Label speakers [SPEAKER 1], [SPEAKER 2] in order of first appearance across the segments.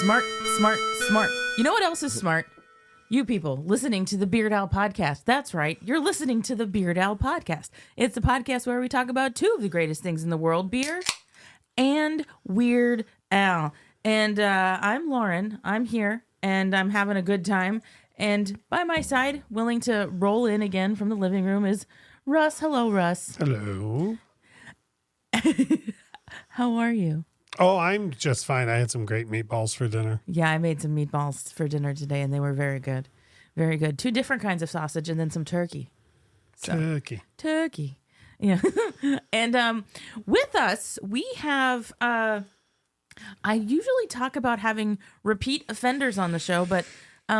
[SPEAKER 1] Smart, smart, smart. You know what else is smart? You people listening to the Beard Owl podcast. That's right. You're listening to the Beard Owl podcast. It's the podcast where we talk about two of the greatest things in the world, beer and Weird Al. And I'm Lauren. I'm here and I'm having a good time. And by my side, willing to roll in again from the living room is Russ. Hello, Russ.
[SPEAKER 2] Hello.
[SPEAKER 1] How are you?
[SPEAKER 2] Oh, I'm just fine. I had some great meatballs for dinner.
[SPEAKER 1] Yeah, I made some meatballs for dinner today, and they were very good. Very good. Two different kinds of sausage and then some turkey. Turkey. Yeah. And with us, we have, I usually talk about having repeat offenders on the show, but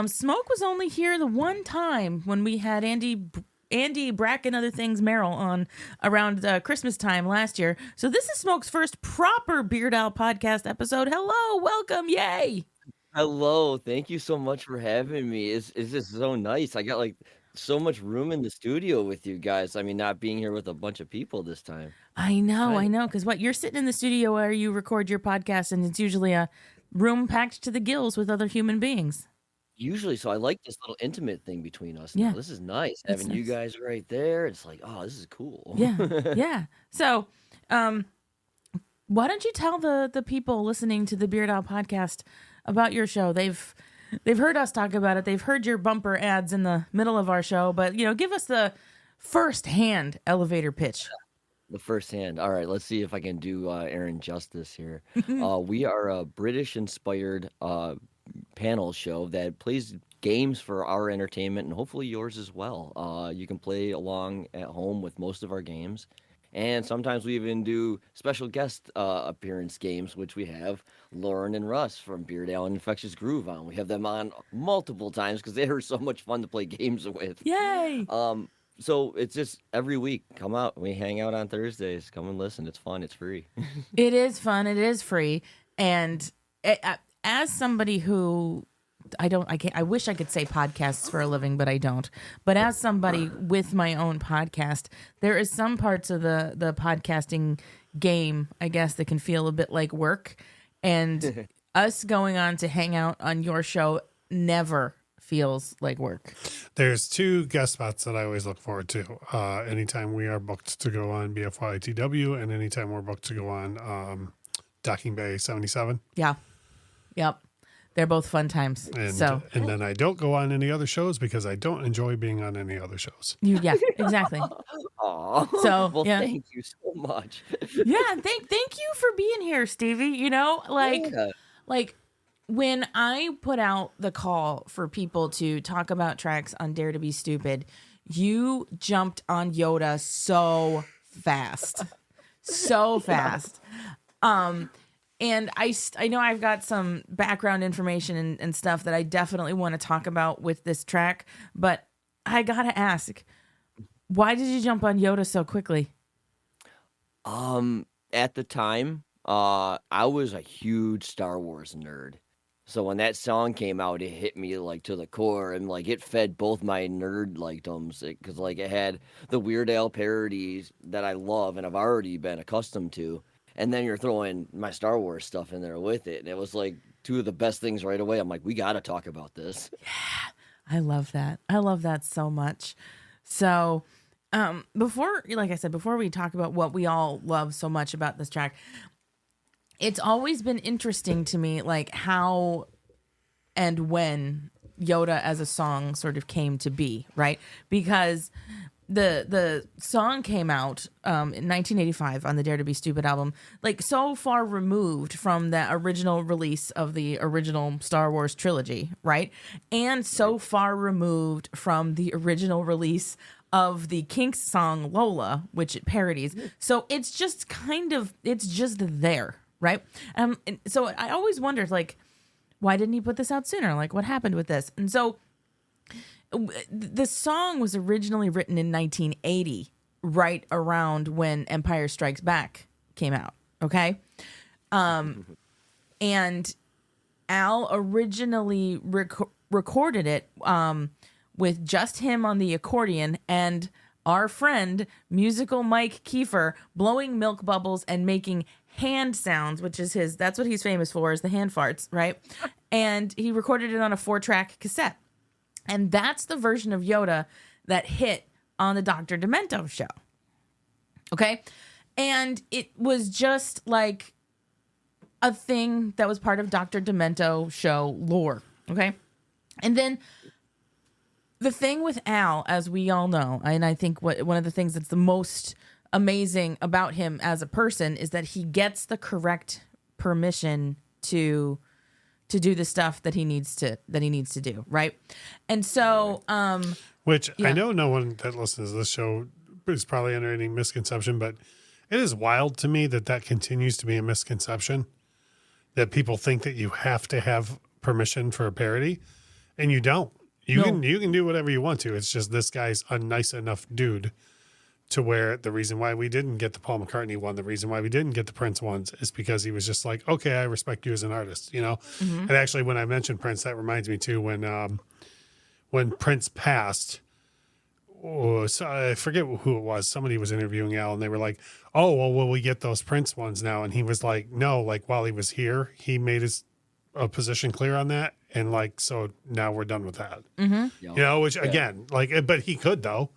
[SPEAKER 1] Smoke was only here the one time when we had Andy Brack and Other Things Merrill on around Christmas time last year. So this is Smoke's first proper Beard Owl podcast episode. Hello, welcome, yay.
[SPEAKER 3] Hello, thank you so much for having me. It's just so nice. I got like so much room in the studio with you guys. I mean, not being here with a bunch of people this time.
[SPEAKER 1] I know, because what, you're sitting in the studio where you record your podcast, and it's usually a room packed to the gills with other human beings.
[SPEAKER 3] Usually, so I like this little intimate thing between us.
[SPEAKER 1] Yeah.
[SPEAKER 3] Now. This is nice. Having you guys right there. It's like, oh, this is cool.
[SPEAKER 1] Yeah, yeah. So, why don't you tell the people listening to the Beard Owl podcast about your show? They've heard us talk about it. They've heard your bumper ads in the middle of our show, but give us the first-hand elevator pitch.
[SPEAKER 3] The first hand. All right, let's see if I can do Aaron justice here. We are a British-inspired panel show that plays games for our entertainment and hopefully yours as well. You can play along at home with most of our games. And sometimes we even do special guest appearance games, which we have Lauren and Russ from Beard Owl and Infectious Groove on. We have them on multiple times because they are so much fun to play games with.
[SPEAKER 1] Yay!
[SPEAKER 3] So it's just every week, come out. We hang out on Thursdays. Come and listen. It's fun. It's free.
[SPEAKER 1] It is fun. It is free. And as somebody who I wish I could say podcasts for a living, but I don't. But as somebody with my own podcast, there is some parts of the podcasting game, I guess, that can feel a bit like work. And us going on to hang out on your show never feels like work.
[SPEAKER 2] There's two guest spots that I always look forward to. Anytime we are booked to go on BFYTW and anytime we're booked to go on Docking Bay 77.
[SPEAKER 1] Yeah. Yep. They're both fun times.
[SPEAKER 2] And then I don't go on any other shows because I don't enjoy being on any other shows.
[SPEAKER 1] Yeah, exactly.
[SPEAKER 3] Aw.
[SPEAKER 1] So,
[SPEAKER 3] well,
[SPEAKER 1] yeah.
[SPEAKER 3] thank you so much.
[SPEAKER 1] Yeah, thank you for being here, Stevie. Like when I put out the call for people to talk about tracks on Dare to Be Stupid, you jumped on Yoda so fast. So fast. And I know I've got some background information and stuff that I definitely want to talk about with this track, but I gotta ask, why did you jump on Yoda so quickly?
[SPEAKER 3] At the time, I was a huge Star Wars nerd. So when that song came out, it hit me like to the core, and like it fed both my nerd likedoms because like it had the Weird Al parodies that I love and I've already been accustomed to. And then you're throwing my Star Wars stuff in there with it. And it was like two of the best things right away. I'm like, we got to talk about this.
[SPEAKER 1] Yeah, I love that. I love that so much. So before we talk about what we all love so much about this track, it's always been interesting to me, like how and when Yoda as a song sort of came to be, right? Because the song came out in 1985 on the Dare to Be Stupid album, like so far removed from the original release of the original Star Wars trilogy, right? And so far removed from the original release of the Kinks song Lola, which it parodies. So it's just there, right? And so I always wondered, like, why didn't he put this out sooner? Like, what happened with this? And so the song was originally written in 1980, right around when Empire Strikes Back came out, okay? And Al originally recorded it with just him on the accordion and our friend, musical Mike Kiefer, blowing milk bubbles and making hand sounds, which is that's what he's famous for, is the hand farts, right? And he recorded it on a 4-track cassette. And that's the version of Yoda that hit on the Dr. Demento show. Okay? And it was just like a thing that was part of Dr. Demento show lore. Okay? And then the thing with Al, as we all know, and I think one of the things that's the most amazing about him as a person is that he gets the correct permission to do the stuff that he needs to do, right? And so
[SPEAKER 2] which
[SPEAKER 1] yeah.
[SPEAKER 2] I know no one that listens to this show is probably under any misconception, but it is wild to me that continues to be a misconception, that people think that you have to have permission for a parody, and you don't. You can do whatever you want to. It's just this guy's a nice enough dude to where the reason why we didn't get the Paul McCartney one, the reason why we didn't get the Prince ones is because he was just like, okay, I respect you as an artist, you know? Mm-hmm. And actually, when I mentioned Prince, that reminds me too, when Prince passed, so I forget who it was. Somebody was interviewing Al and they were like, oh, well, will we get those Prince ones now? And he was like, no, like while he was here, he made his position clear on that. And like, so now we're done with that,
[SPEAKER 1] mm-hmm.
[SPEAKER 2] You know, which again, like, but he could though.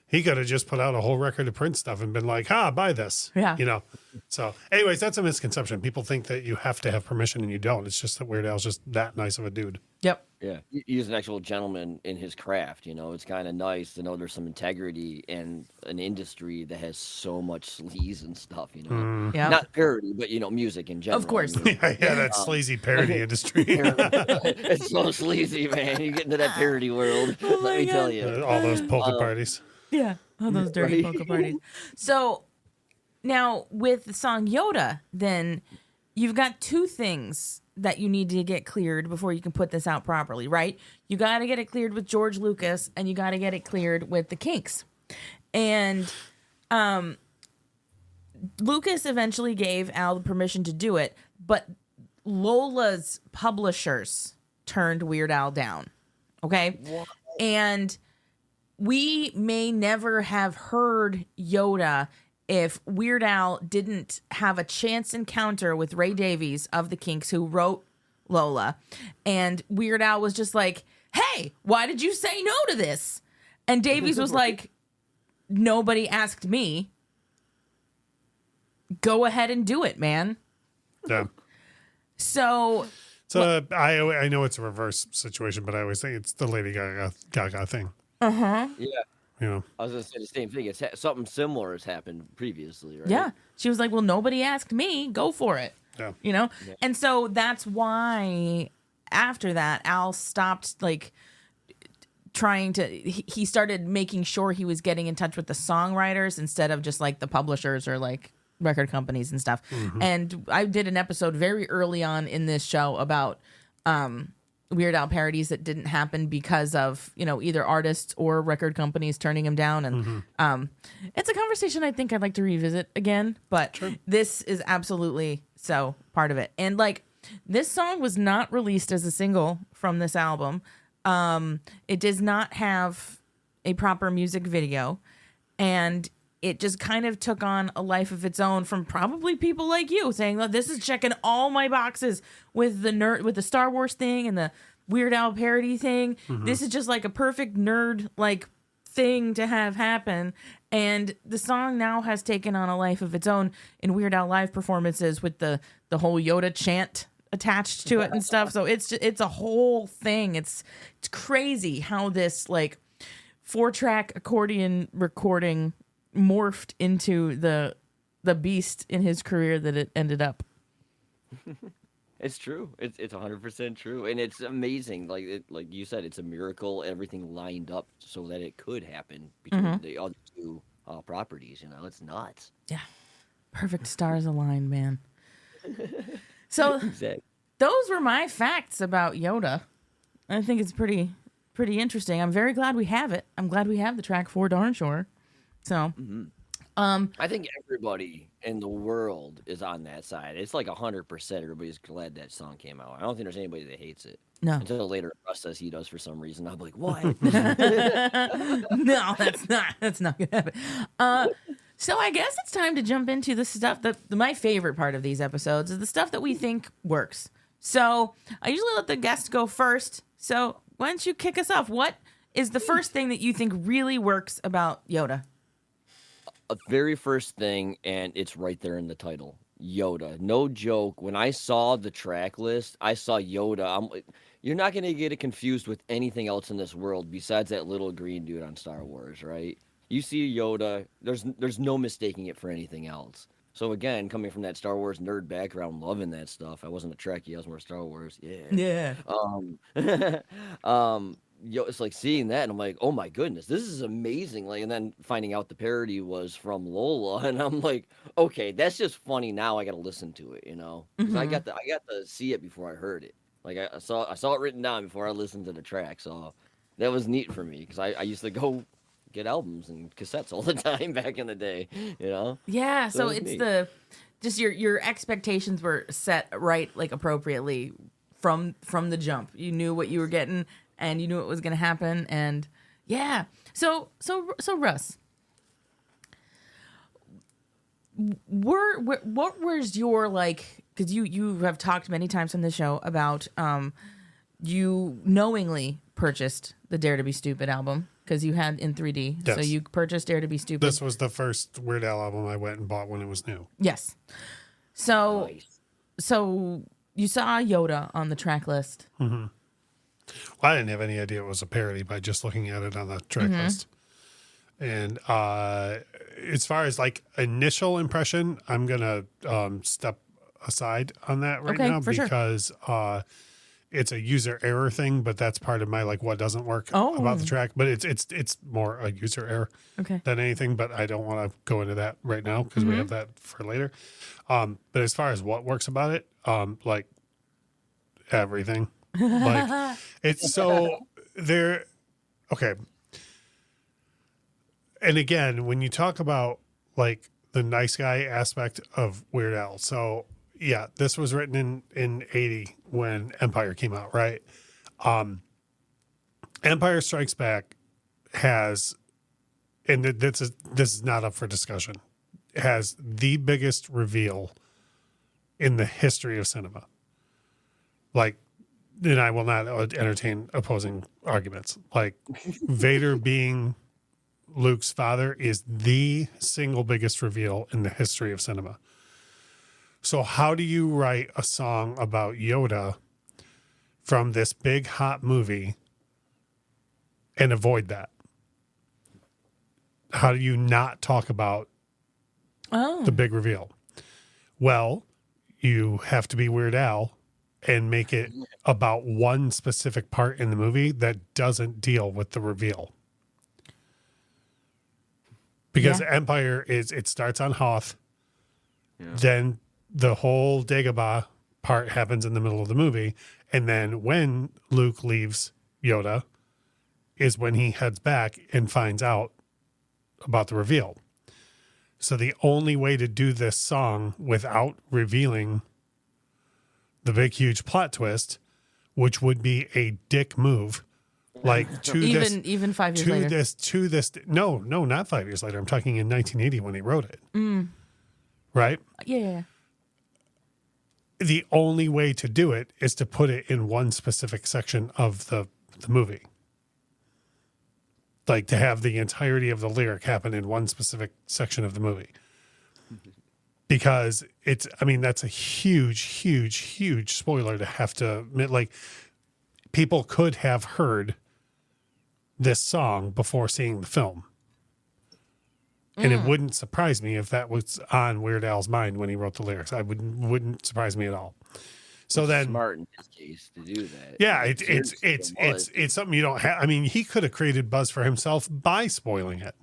[SPEAKER 2] He could have just put out a whole record of Prince stuff and been like, buy this.
[SPEAKER 1] Yeah.
[SPEAKER 2] You know? So anyways, that's a misconception. People think that you have to have permission and you don't. It's just that Weird Al's just that nice of a dude.
[SPEAKER 1] Yep.
[SPEAKER 3] Yeah. He's an actual gentleman in his craft. You know, it's kind of nice to know there's some integrity in an industry that has so much sleaze and stuff, you know.
[SPEAKER 1] Yep.
[SPEAKER 3] Not parody, but, you know, music in general.
[SPEAKER 1] Of course.
[SPEAKER 3] You know?
[SPEAKER 2] Yeah, that sleazy parody industry.
[SPEAKER 3] It's so sleazy, man. You get into that parody world. Let me tell you.
[SPEAKER 2] All those polka parties.
[SPEAKER 1] Yeah, all those dirty polka parties. So now with the song Yoda, then you've got two things that you need to get cleared before you can put this out properly, right? You got to get it cleared with George Lucas, and you got to get it cleared with the Kinks. And Lucas eventually gave Al the permission to do it, but Lola's publishers turned Weird Al down. Okay? What? And we may never have heard Yoda if Weird Al didn't have a chance encounter with Ray Davies of the Kinks, who wrote Lola. And Weird Al was just like, hey, why did you say no to this? And Davies was like, nobody asked me. Go ahead and do it, man.
[SPEAKER 2] Yeah.
[SPEAKER 1] So
[SPEAKER 2] I know it's a reverse situation, but I always think it's the Lady Gaga thing.
[SPEAKER 3] Yeah.
[SPEAKER 2] You know,
[SPEAKER 3] I was going to say the same thing. It's something similar has happened previously, right?
[SPEAKER 1] Yeah. She was like, well, nobody asked me. Go for it.
[SPEAKER 2] Yeah.
[SPEAKER 1] You know? Yeah. And so that's why after that, Al stopped like trying to, he started making sure he was getting in touch with the songwriters instead of just like the publishers or like record companies and stuff. Mm-hmm. And I did an episode very early on in this show about Weird Al parodies that didn't happen because of, you know, either artists or record companies turning him down. And it's a conversation I think I'd like to revisit again, but this is absolutely so part of it. And like, this song was not released as a single from this album. It does not have a proper music video, and it just kind of took on a life of its own from probably people like you saying, "Look, this is checking all my boxes with the Star Wars thing and the Weird Al parody thing. Mm-hmm. This is just like a perfect nerd like thing to have happen." And the song now has taken on a life of its own in Weird Al live performances with the whole Yoda chant attached to it and stuff. So it's a whole thing. It's crazy how this like 4-track accordion recording morphed into the beast in his career that it ended up.
[SPEAKER 3] It's true. It's 100% true, and it's amazing. Like you said, it's a miracle. Everything lined up so that it could happen between the other two properties. You know, it's nuts.
[SPEAKER 1] Yeah, perfect stars aligned, man. So
[SPEAKER 3] exactly.
[SPEAKER 1] Those were my facts about Yoda. I think it's pretty interesting. I'm very glad we have it. I'm glad we have the track for Darn Sure. So,
[SPEAKER 3] I think everybody in the world is on that side. It's like 100%. Everybody's glad that song came out. I don't think there's anybody that hates it.
[SPEAKER 1] No.
[SPEAKER 3] Until later, Russ says he does for some reason. I'm like, what?
[SPEAKER 1] No, that's not gonna happen. So I guess it's time to jump into the stuff that my favorite part of these episodes is the stuff that we think works. So I usually let the guest go first. So why don't you kick us off? What is the first thing that you think really works about Yoda?
[SPEAKER 3] A very first thing, and it's right there in the title. Yoda. No joke. When I saw the track list, I saw Yoda. I'm like, you're not going to get it confused with anything else in this world besides that little green dude on Star Wars, right? You see Yoda, there's no mistaking it for anything else. So again, coming from that Star Wars nerd background, loving that stuff. I wasn't a Trekkie, I was more Star Wars. Yeah. It's like seeing that, and I'm like, oh my goodness, this is amazing. Like, and then finding out the parody was from Lola, and I'm like, okay, that's just funny. Now I got to listen to it, 'cause I got to see it before I heard it. Like I saw it written down before I listened to the track, so that was neat for me because I used to go get albums and cassettes all the time back in the day,
[SPEAKER 1] Yeah, so
[SPEAKER 3] it was
[SPEAKER 1] it's
[SPEAKER 3] neat.
[SPEAKER 1] just your expectations were set right, like appropriately from the jump. You knew what you were getting and you knew what was going to happen, and yeah. So Russ, what was your, like, because you have talked many times on the show about you knowingly purchased the Dare to Be Stupid album because you had in 3D.
[SPEAKER 2] Yes.
[SPEAKER 1] So you purchased Dare to Be Stupid.
[SPEAKER 2] This was the first Weird Al album I went and bought when it was new.
[SPEAKER 1] Yes. So
[SPEAKER 3] Nice.
[SPEAKER 1] so you saw Yoda on the track list.
[SPEAKER 2] Well, I didn't have any idea it was a parody by just looking at it on the track list. And as far as like initial impression, I'm gonna step aside on that right
[SPEAKER 1] Okay,
[SPEAKER 2] now
[SPEAKER 1] for sure.
[SPEAKER 2] because it's a user error thing, but that's part of my like what doesn't work about the track. But it's more a user error
[SPEAKER 1] Okay.
[SPEAKER 2] than anything. But I don't want to go into that right now because we have that for later. But as far as what works about it, like everything, like it's so there. Okay. And again, when you talk about like the nice guy aspect of Weird Al, so yeah, this was written in 80 when Empire came out, right? Empire Strikes Back has, and this is not up for discussion, has the biggest reveal in the history of cinema. Like, and I will not entertain opposing arguments. Like Vader being Luke's father is the single biggest reveal in the history of cinema. So how do you write a song about Yoda from this big hot movie and avoid that? How do you not talk about the big reveal? Well, you have to be Weird Al and make it about one specific part in the movie that doesn't deal with the reveal. Because Empire it starts on Hoth, then the whole Dagobah part happens in the middle of the movie, and then when Luke leaves Yoda is when he heads back and finds out about the reveal. So the only way to do this song without revealing the big huge plot twist, which would be a dick move, like to
[SPEAKER 1] even 5 years later.
[SPEAKER 2] No, not 5 years later. I'm talking in 1980 when he wrote it. Right?
[SPEAKER 1] Yeah.
[SPEAKER 2] The only way to do it is to put it in one specific section of the movie. Like to have the entirety of the lyric happen in one specific section of the movie. Because that's a huge spoiler to have to admit. Like, people could have heard this song before seeing the film. And it wouldn't surprise me if that was on Weird Al's mind when he wrote the lyrics. Wouldn't surprise me at all. So then,
[SPEAKER 3] smart in his case to do that.
[SPEAKER 2] yeah, it's something you don't have. I mean, he could have created buzz for himself by spoiling it.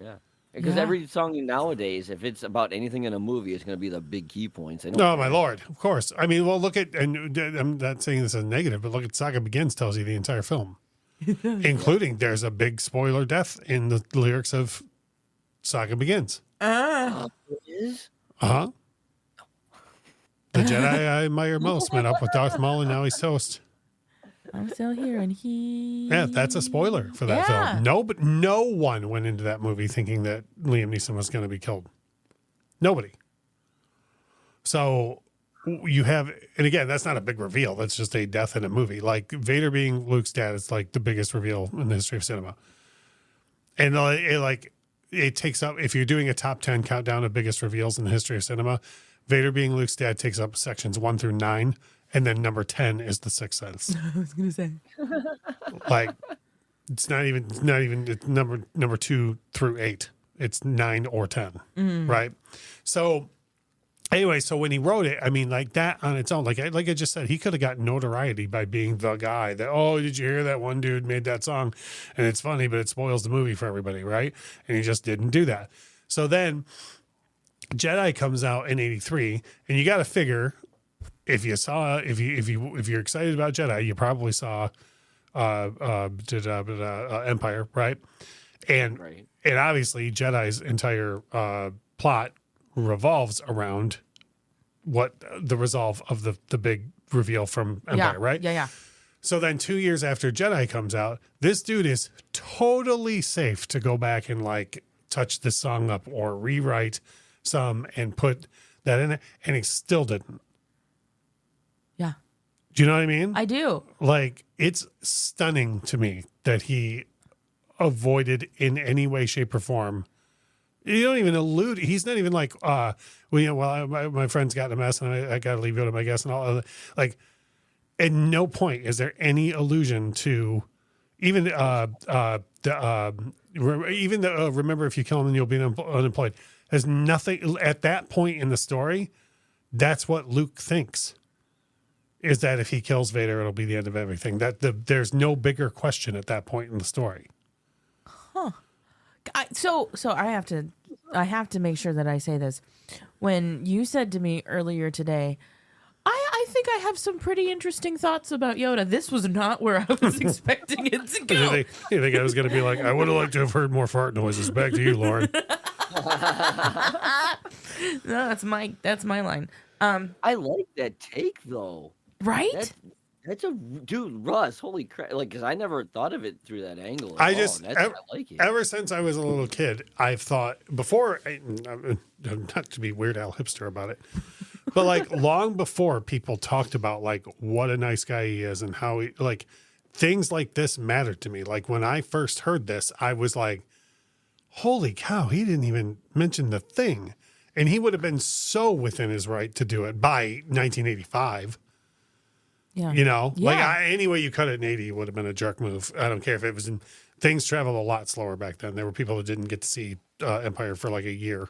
[SPEAKER 3] Yeah. Because every song nowadays, if it's about anything in a movie, it's going to be the big key points.
[SPEAKER 2] No, my lord, of course. I mean, well, look at, and I'm not saying this as negative, but look at Saga Begins tells you the entire film, including there's a big spoiler death in the lyrics of saga begins.
[SPEAKER 3] It is?
[SPEAKER 2] Uh-huh. The Jedi I admire most met up with Darth Maul, and now he's toast.
[SPEAKER 1] I'm still here, and
[SPEAKER 2] Yeah, that's a spoiler for that film. No one went into that movie thinking that Liam Neeson was going to be killed. Nobody. So you have, and again, that's not a big reveal. That's just a death in a movie. Like Vader being Luke's dad is like the biggest reveal in the history of cinema. And it takes up, if you're doing a top 10 countdown of biggest reveals in the history of cinema, Vader being Luke's dad takes up sections 1 through 9. And then number 10 is The Sixth Sense.
[SPEAKER 1] I was going to say.
[SPEAKER 2] Like, it's not even it's number 2 through 8. It's 9 or 10. Right. So anyway, so when he wrote it, I mean, like that on its own, like I just said, he could have gotten notoriety by being the guy that, oh, did you hear that one dude made that song? And it's funny, but it spoils the movie for everybody. Right. And he just didn't do that. So then Jedi comes out in 83, and you got to figure, if you're excited about Jedi, you probably saw Empire, right? And obviously Jedi's entire plot revolves around what the resolve of the big reveal from Empire, right?
[SPEAKER 1] Yeah.
[SPEAKER 2] So then 2 years after Jedi comes out, this dude is totally safe to go back and like touch this song up or rewrite some and put that in it, and he still didn't.
[SPEAKER 1] Yeah.
[SPEAKER 2] Do you know what I mean?
[SPEAKER 1] I do.
[SPEAKER 2] Like, it's stunning to me that he avoided in any way, shape, or form. You don't even allude. He's not even like, my friend's got a mess and I got to leave it to my guest and all. Like, at no point is there any allusion to even remember if you kill him then you'll be unemployed. There's nothing at that point in the story. That's what Luke thinks. Is that if he kills Vader, it'll be the end of everything. There's no bigger question at that point in the story.
[SPEAKER 1] Huh. So I have to make sure that I say this. When you said to me earlier today, I think I have some pretty interesting thoughts about Yoda. This was not where I was expecting it to go.
[SPEAKER 2] You think I was going to be like, I would have liked to have heard more fart noises. Back to you, Lauren.
[SPEAKER 1] No, that's my line.
[SPEAKER 3] I like that take though.
[SPEAKER 1] Right?
[SPEAKER 3] That's dude, Russ. Holy crap! Like, because I never thought of it through that angle.
[SPEAKER 2] I
[SPEAKER 3] like it.
[SPEAKER 2] Ever since I was a little kid, I've thought before. Not to be Weird Al hipster about it, but like long before people talked about like what a nice guy he is and how he like things like this mattered to me. Like when I first heard this, I was like, "Holy cow!" He didn't even mention the thing, and he would have been so within his right to do it by 1985.
[SPEAKER 1] Yeah.
[SPEAKER 2] You know,
[SPEAKER 1] Yeah.
[SPEAKER 2] like any way you cut it in 80 would have been a jerk move. I don't care if it was in, things traveled a lot slower back then. There were people that didn't get to see Empire for like a year.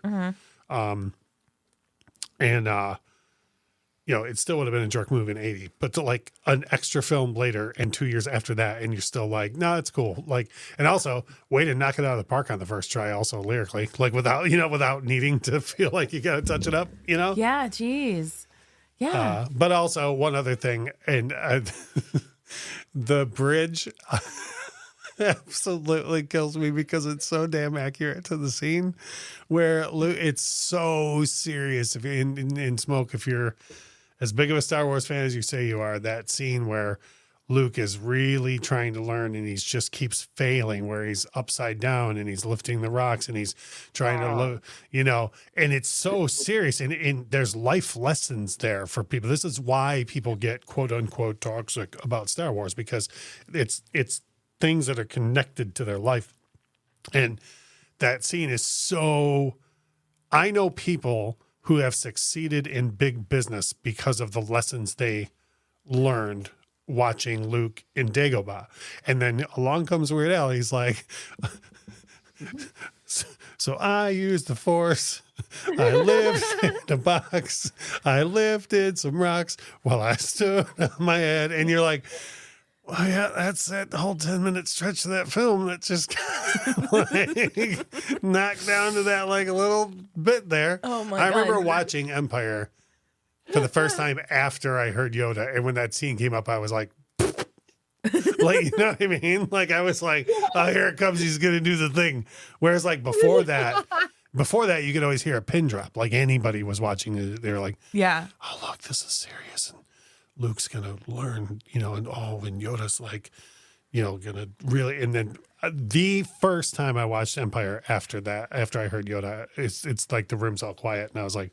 [SPEAKER 2] It still would have been a jerk move in 80, but to like an extra film later and 2 years after that, and you're still like, no, it's cool. Like, and also way to knock it out of the park on the first try, also lyrically, like without needing to feel like you got to touch it up,
[SPEAKER 1] Yeah. Geez. Yeah.
[SPEAKER 2] But also one other thing, and the bridge absolutely kills me because it's so damn accurate to the scene where it's so serious. If you're in Smoke, if you're as big of a Star Wars fan as you say you are, that scene where Luke is really trying to learn and he just keeps failing, where he's upside down and he's lifting the rocks and he's trying to look, and it's so serious and there's life lessons there for people. This is why people get quote unquote toxic about Star Wars, because it's things that are connected to their life. And that scene is so, I know people who have succeeded in big business because of the lessons they learned watching Luke in Dagobah. And then along comes Weird Al. He's like, so I used the Force. I lived in a box. I lifted some rocks while I stood on my head. And you're like, well, yeah, that's that whole 10-minute stretch of that film that just like knocked down to that like a little bit there.
[SPEAKER 1] Oh my
[SPEAKER 2] I
[SPEAKER 1] God.
[SPEAKER 2] remember watching Empire for the first time after I heard Yoda. And when that scene came up, I was like, Like, you know what I mean? Like, I was like, oh, here it comes. He's going to do the thing. Whereas, like, before that, you could always hear a pin drop. Like, anybody was watching it. They were like,
[SPEAKER 1] Yeah.
[SPEAKER 2] oh, look, this is serious. And Luke's going to learn, you know, and Yoda's like, you know, going to really. And then the first time I watched Empire after I heard Yoda, it's like the room's all quiet. And I was like,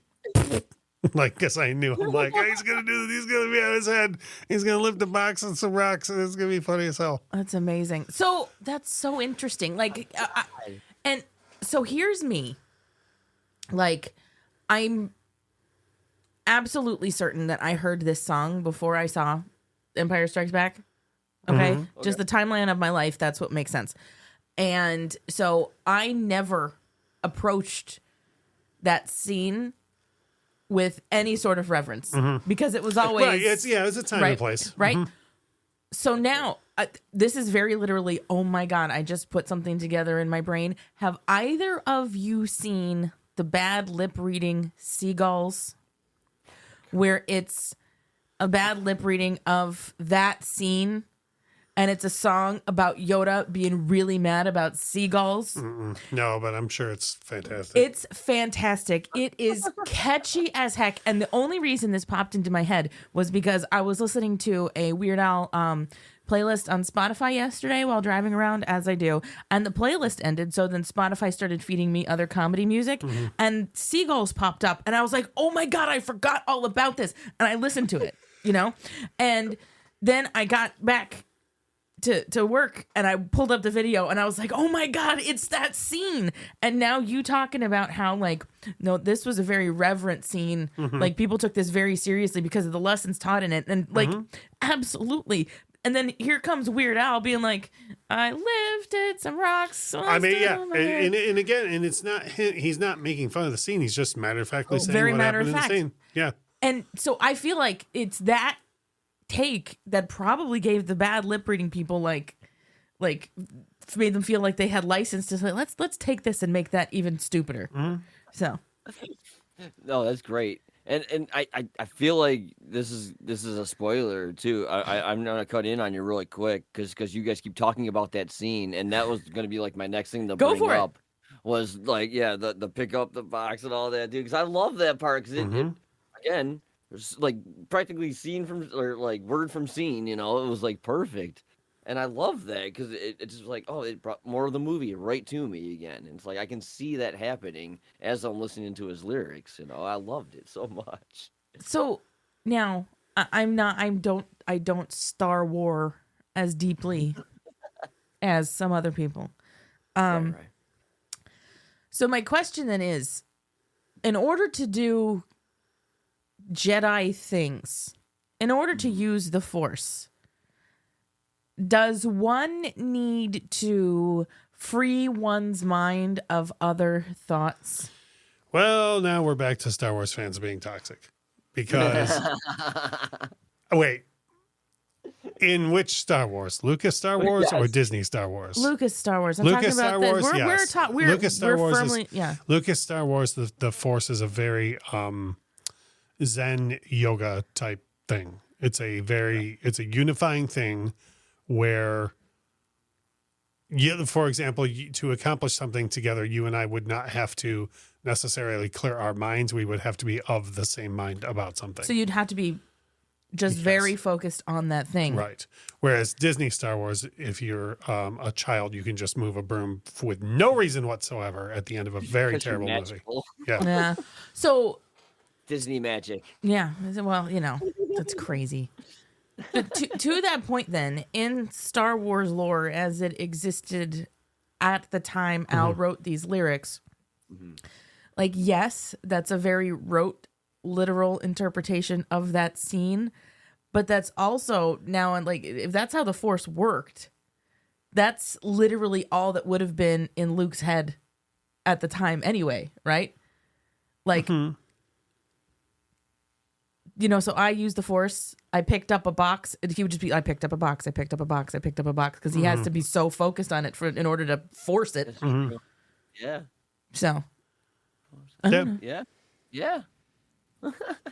[SPEAKER 2] like, guess I knew. I'm like, oh, he's gonna do this. He's gonna be on his head. He's gonna lift a box and some rocks, and it's gonna be funny as hell.
[SPEAKER 1] That's amazing. So that's so interesting. Like, and so here's me. Like, I'm absolutely certain that I heard this song before I saw Empire Strikes Back. Okay? Just the timeline of my life. That's what makes sense. And so I never approached that scene with any sort of reverence because it was always
[SPEAKER 2] Right, it's a time and place.
[SPEAKER 1] Right. So now this is very literally, oh my God, I just put something together in my brain. Have either of you seen the bad lip reading Seagulls, where it's a bad lip reading of that scene? And it's a song about Yoda being really mad about seagulls.
[SPEAKER 2] No, but I'm sure it's fantastic.
[SPEAKER 1] It's fantastic. It is catchy as heck. And the only reason this popped into my head was because I was listening to a Weird Al playlist on Spotify yesterday while driving around, as I do. And the playlist ended. So then Spotify started feeding me other comedy music. And Seagulls popped up. And I was like, oh my God, I forgot all about this. And I listened to it, you know? And then I got back to work and I pulled up the video and I was like, oh my God, it's that scene. And now you talking about how, like, no, this was a very reverent scene. Like, people took this very seriously because of the lessons taught in it. And like, absolutely. And then here comes Weird Al being like, I lifted some rocks.
[SPEAKER 2] I mean, yeah. And again, and it's not, he's not making fun of the scene. He's just matter of factly saying
[SPEAKER 1] very
[SPEAKER 2] what
[SPEAKER 1] matter
[SPEAKER 2] happened
[SPEAKER 1] of
[SPEAKER 2] in
[SPEAKER 1] fact.
[SPEAKER 2] the scene. Yeah.
[SPEAKER 1] And so I feel like it's that take that probably gave the bad lip reading people like made them feel like they had license to say, let's take this and make that even stupider. So
[SPEAKER 3] No, that's great. And I feel like this is a spoiler too. I'm gonna cut in on you really quick because you guys keep talking about that scene, and that was gonna be like my next thing to
[SPEAKER 1] Go
[SPEAKER 3] bring
[SPEAKER 1] for it.
[SPEAKER 3] up was like, yeah, the pick up the box and all that, dude. Because I love that part because it again, it's like practically scene from, or like word from scene, you know. It was like perfect, and I love that because it's just like, oh, it brought more of the movie right to me again. And it's like I can see that happening as I'm listening to his lyrics. You know, I loved it so much.
[SPEAKER 1] so now I don't Star War as deeply as some other people.
[SPEAKER 3] Right.
[SPEAKER 1] So my question then is, in order to do Jedi things, in order to use the Force, does one need to free one's mind of other thoughts?
[SPEAKER 2] Well, now we're back to Star Wars fans being toxic. Because, wait, in which Star Wars? Lucas Star Wars or Disney Star Wars?
[SPEAKER 1] Lucas Star Wars. I'm
[SPEAKER 2] Lucas
[SPEAKER 1] talking about
[SPEAKER 2] Star
[SPEAKER 1] this.
[SPEAKER 2] Wars,
[SPEAKER 1] We're
[SPEAKER 2] yes. Lucas Star Wars
[SPEAKER 1] firmly,
[SPEAKER 2] is, Lucas Star Wars, the Force is a very Zen yoga type thing. It's a unifying thing where, for example, to accomplish something together, you and I would not have to necessarily clear our minds. We would have to be of the same mind about something.
[SPEAKER 1] So you'd have to be just very focused on that thing.
[SPEAKER 2] Right. Whereas Disney Star Wars, if you're a child, you can just move a broom with no reason whatsoever at the end of a very terrible movie. Yeah.
[SPEAKER 1] Yeah. So
[SPEAKER 3] Disney magic.
[SPEAKER 1] yeah. Well, you know, that's crazy. But to that point, then, in Star Wars lore as it existed at the time Al wrote these lyrics, like, yes, that's a very rote, literal interpretation of that scene, but that's also now, and like, if that's how the Force worked, that's literally all that would have been in Luke's head at the time anyway, right? Like, you know, so I used the Force. I picked up a box. He would just be, I picked up a box. I picked up a box. I picked up a box, because he has to be so focused on it in order to force it.
[SPEAKER 3] Yeah.
[SPEAKER 1] So,
[SPEAKER 3] Yeah. Yeah.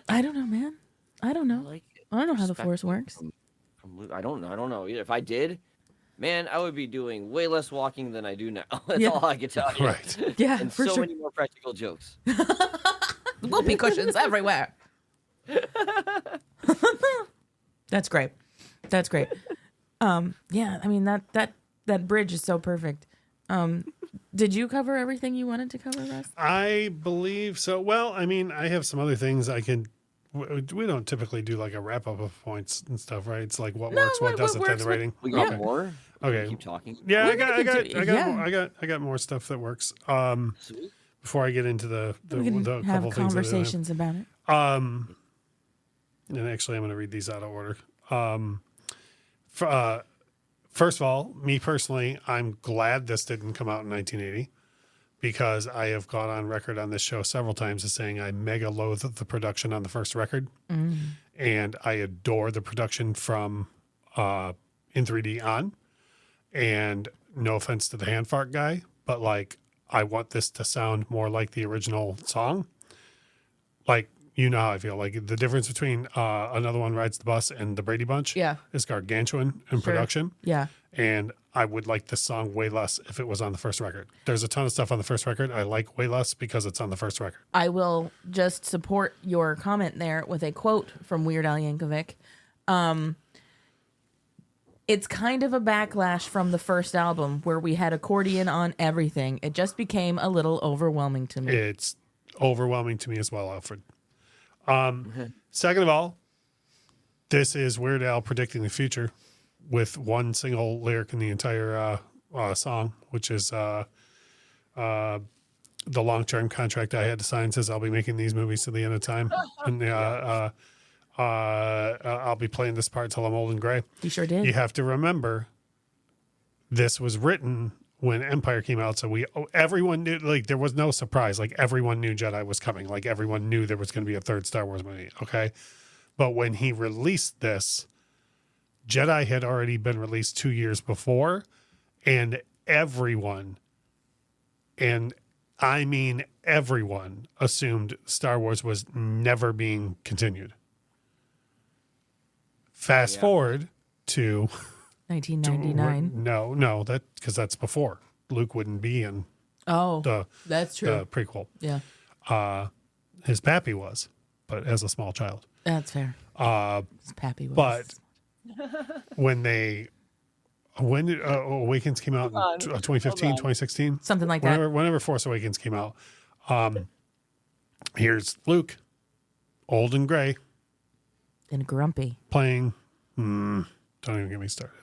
[SPEAKER 1] I don't know, man. I don't know.
[SPEAKER 3] I like it.
[SPEAKER 1] I don't know how the
[SPEAKER 3] Respect
[SPEAKER 1] Force works.
[SPEAKER 3] I don't know. I don't know. If I did, man, I would be doing way less walking than I do now. That's
[SPEAKER 1] Yeah.
[SPEAKER 3] all I can tell you.
[SPEAKER 2] Right.
[SPEAKER 1] Yeah,
[SPEAKER 3] And
[SPEAKER 1] for
[SPEAKER 3] so
[SPEAKER 1] sure.
[SPEAKER 3] many more practical jokes.
[SPEAKER 1] Whoopee cushions everywhere. That's great. That's great. Yeah, I mean that bridge is so perfect. Did you cover everything you wanted to cover, Russ?
[SPEAKER 2] I believe so. Well, I mean, I have some other things I can. We don't typically do like a wrap up of points and stuff, right? It's like what works, what doesn't, then the rating.
[SPEAKER 3] We got
[SPEAKER 2] Okay.
[SPEAKER 3] more.
[SPEAKER 2] Okay.
[SPEAKER 3] Keep talking.
[SPEAKER 2] Yeah,
[SPEAKER 1] We're
[SPEAKER 2] I
[SPEAKER 1] gonna
[SPEAKER 2] got
[SPEAKER 1] continue. Yeah.
[SPEAKER 2] more, I got more stuff that works.
[SPEAKER 3] Sweet.
[SPEAKER 2] Before I get into the
[SPEAKER 1] We can
[SPEAKER 2] couple
[SPEAKER 1] have
[SPEAKER 2] things
[SPEAKER 1] conversations about it.
[SPEAKER 2] and actually I'm going to read these out of order. First of all, me personally, I'm glad this didn't come out in 1980 because I have gone on record on this show several times as saying I mega loathe the production on the first record, and I adore the production from in 3D on. And no offense to the hand fart guy, but like I want this to sound more like the original song. Like, you know how I feel. Like the difference between Another One Rides the Bus and the Brady Bunch is gargantuan in production.
[SPEAKER 1] Yeah.
[SPEAKER 2] And I would like this song way less if it was on the first record. There's a ton of stuff on the first record I like way less because it's on the first record.
[SPEAKER 1] I will just support your comment there with a quote from Weird Al Yankovic. It's kind of a backlash from the first album where we had accordion on everything. It just became a little overwhelming to me.
[SPEAKER 2] It's overwhelming to me as well, Alfred. Second of all, this is Weird Al predicting the future with one single lyric in the entire song, which is the long-term contract I had to sign says I'll be making these movies to the end of time. And I'll be playing this part till I'm old and gray.
[SPEAKER 1] You sure did.
[SPEAKER 2] You have to remember this was written when Empire came out, so everyone knew, like, there was no surprise. Like, everyone knew Jedi was coming. Like, everyone knew there was going to be a third Star Wars movie, okay? But when he released this, Jedi had already been released 2 years before, and everyone, and I mean everyone, assumed Star Wars was never being continued. Fast forward to
[SPEAKER 1] 1999.
[SPEAKER 2] No, that because that's before Luke wouldn't be in
[SPEAKER 1] That's true.
[SPEAKER 2] the prequel.
[SPEAKER 1] Yeah,
[SPEAKER 2] His pappy was, but as a small child.
[SPEAKER 1] that's fair. His pappy was.
[SPEAKER 2] But when did Awakens came out in 2015, 2016?
[SPEAKER 1] Something like that.
[SPEAKER 2] Whenever Force Awakens came out, here's Luke, old and gray,
[SPEAKER 1] And grumpy.
[SPEAKER 2] playing. Don't even get me started.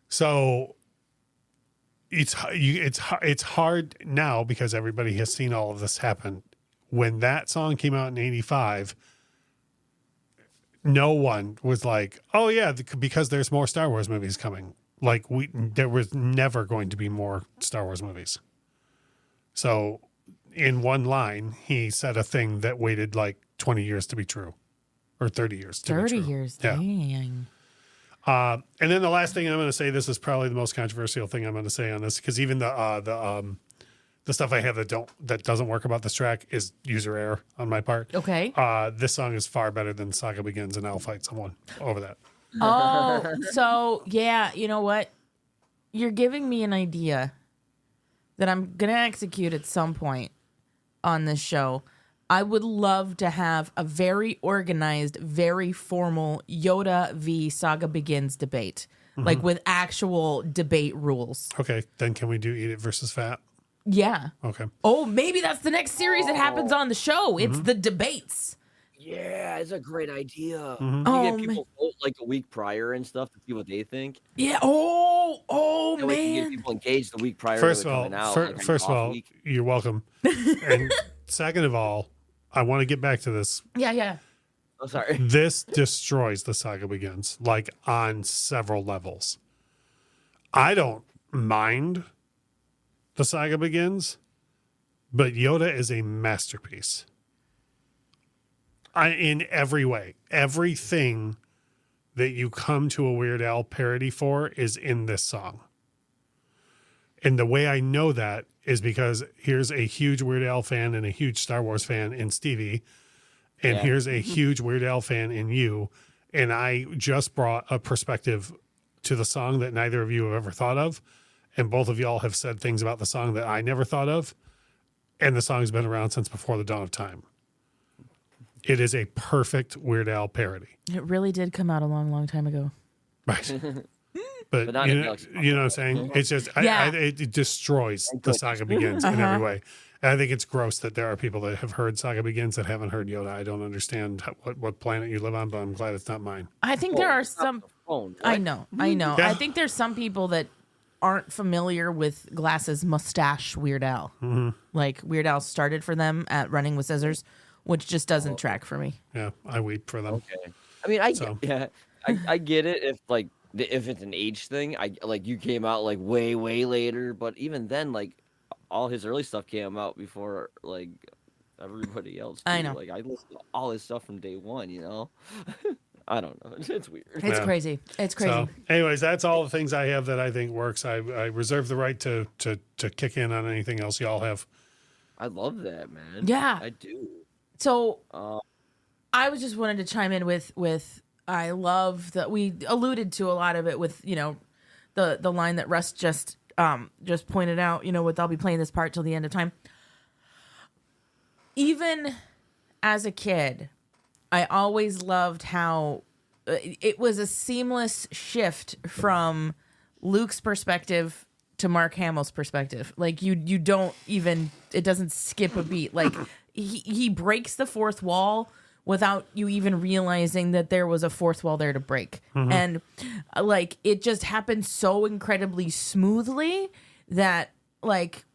[SPEAKER 2] So it's hard now because everybody has seen all of this happen. When that song came out in 85, no one was like, oh yeah, because there's more Star Wars movies coming. Like there was never going to be more Star Wars movies. So in one line, he said a thing that waited like 20 years to be true, or 30 years to be true.
[SPEAKER 1] 30 years.
[SPEAKER 2] Yeah.
[SPEAKER 1] Dang.
[SPEAKER 2] And then the last thing I'm going to say, this is probably the most controversial thing I'm going to say on this, because even the stuff I have that doesn't work about this track is user error on my part.
[SPEAKER 1] Okay.
[SPEAKER 2] This song is far better than Saga Begins, and I'll fight someone over that.
[SPEAKER 1] Oh, so yeah, you know what? You're giving me an idea that I'm going to execute at some point on this show. I would love to have a very organized, very formal Yoda v. Saga Begins debate, like with actual debate rules.
[SPEAKER 2] Okay, then can we do Eat It versus Fat?
[SPEAKER 1] Yeah.
[SPEAKER 2] Okay.
[SPEAKER 1] Oh, maybe that's the next series that happens on the show. It's the debates.
[SPEAKER 3] Yeah, it's a great idea.
[SPEAKER 2] Mm-hmm.
[SPEAKER 3] You
[SPEAKER 1] Oh,
[SPEAKER 3] get people vote like a week prior and stuff to see what they think.
[SPEAKER 1] Yeah. Oh,
[SPEAKER 3] That way you get
[SPEAKER 1] man.
[SPEAKER 3] people engaged the week prior
[SPEAKER 2] First
[SPEAKER 3] to
[SPEAKER 2] of
[SPEAKER 3] it
[SPEAKER 2] all,
[SPEAKER 3] coming out. like on
[SPEAKER 2] first of
[SPEAKER 3] off
[SPEAKER 2] all,
[SPEAKER 3] week.
[SPEAKER 2] you're welcome. And second of all, I want to get back to this.
[SPEAKER 1] Yeah.
[SPEAKER 3] Oh, sorry.
[SPEAKER 2] This destroys the Saga Begins, like on several levels. I don't mind the Saga Begins, but Yoda is a masterpiece. In every way, everything that you come to a Weird Al parody for is in this song. And the way I know that is because here's a huge Weird Al fan and a huge Star Wars fan in Stevie, and
[SPEAKER 3] Yeah.
[SPEAKER 2] here's a huge Weird Al fan in you, and I just brought a perspective to the song that neither of you have ever thought of, and both of y'all have said things about the song that I never thought of, and the song's been around since before the dawn of time. It is a perfect Weird Al parody.
[SPEAKER 1] It really did come out a long, long time ago.
[SPEAKER 2] Right. But
[SPEAKER 3] not
[SPEAKER 2] you
[SPEAKER 3] in
[SPEAKER 2] know,
[SPEAKER 3] Galaxy
[SPEAKER 2] you know what I'm saying? It's just,
[SPEAKER 1] Yeah.
[SPEAKER 2] it destroys the Saga Begins in every way. And I think it's gross that there are people that have heard Saga Begins that haven't heard Yoda. I don't understand what planet you live on, but I'm glad it's not mine.
[SPEAKER 1] I think there are some. I know.
[SPEAKER 2] Yeah.
[SPEAKER 1] I think there's some people that aren't familiar with Glass's mustache Weird Al. Like Weird Al started for them at Running with Scissors, which just doesn't track for me.
[SPEAKER 2] Yeah, I weep for them.
[SPEAKER 3] Okay. I mean, I get it if it's an age thing. I like you came out like way later, but even then, like all his early stuff came out before like everybody else.
[SPEAKER 1] I know.
[SPEAKER 3] Like I listened to all his stuff from day one. You know, I don't know. It's weird.
[SPEAKER 1] It's crazy. It's crazy.
[SPEAKER 2] So, anyways, that's all the things I have that I think works. I reserve the right to kick in on anything else y'all have.
[SPEAKER 3] I love that, man.
[SPEAKER 1] Yeah.
[SPEAKER 3] I do.
[SPEAKER 1] So I was just wanted to chime in with I love that we alluded to a lot of it with, you know, the line that Russ just pointed out, you know, with I'll be playing this part till the end of time. Even as a kid, I always loved how it was a seamless shift from Luke's perspective to Mark Hamill's perspective. Like you don't even, it doesn't skip a beat. Like he breaks the fourth wall without you even realizing that there was a fourth wall there to break. And like it just happened so incredibly smoothly that like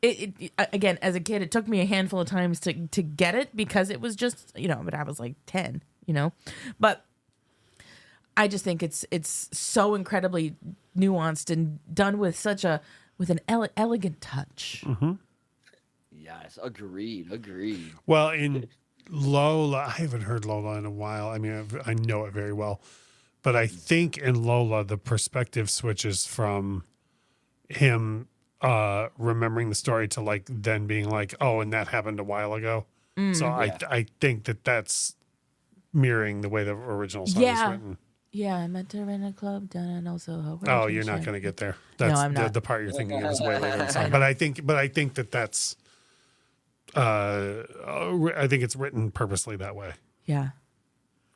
[SPEAKER 1] it again, as a kid, it took me a handful of times to get it because it was just, you know, but I was like 10, you know, but I just think it's so incredibly nuanced and done with such an elegant touch.
[SPEAKER 3] Yes, agreed.
[SPEAKER 2] Well, in Lola, I haven't heard Lola in a while. I mean, I know it very well, but I think in Lola the perspective switches from him remembering the story to like then being like, oh, and that happened a while ago. So yeah. I think that's mirroring the way the original song is written.
[SPEAKER 1] Yeah, I met her in a club down in Soho.
[SPEAKER 2] Oh, you're not going to get there. That's
[SPEAKER 1] no, I'm not.
[SPEAKER 2] The part you're thinking of is way later in the song. But I think that's I think it's written purposely that way.
[SPEAKER 1] Yeah.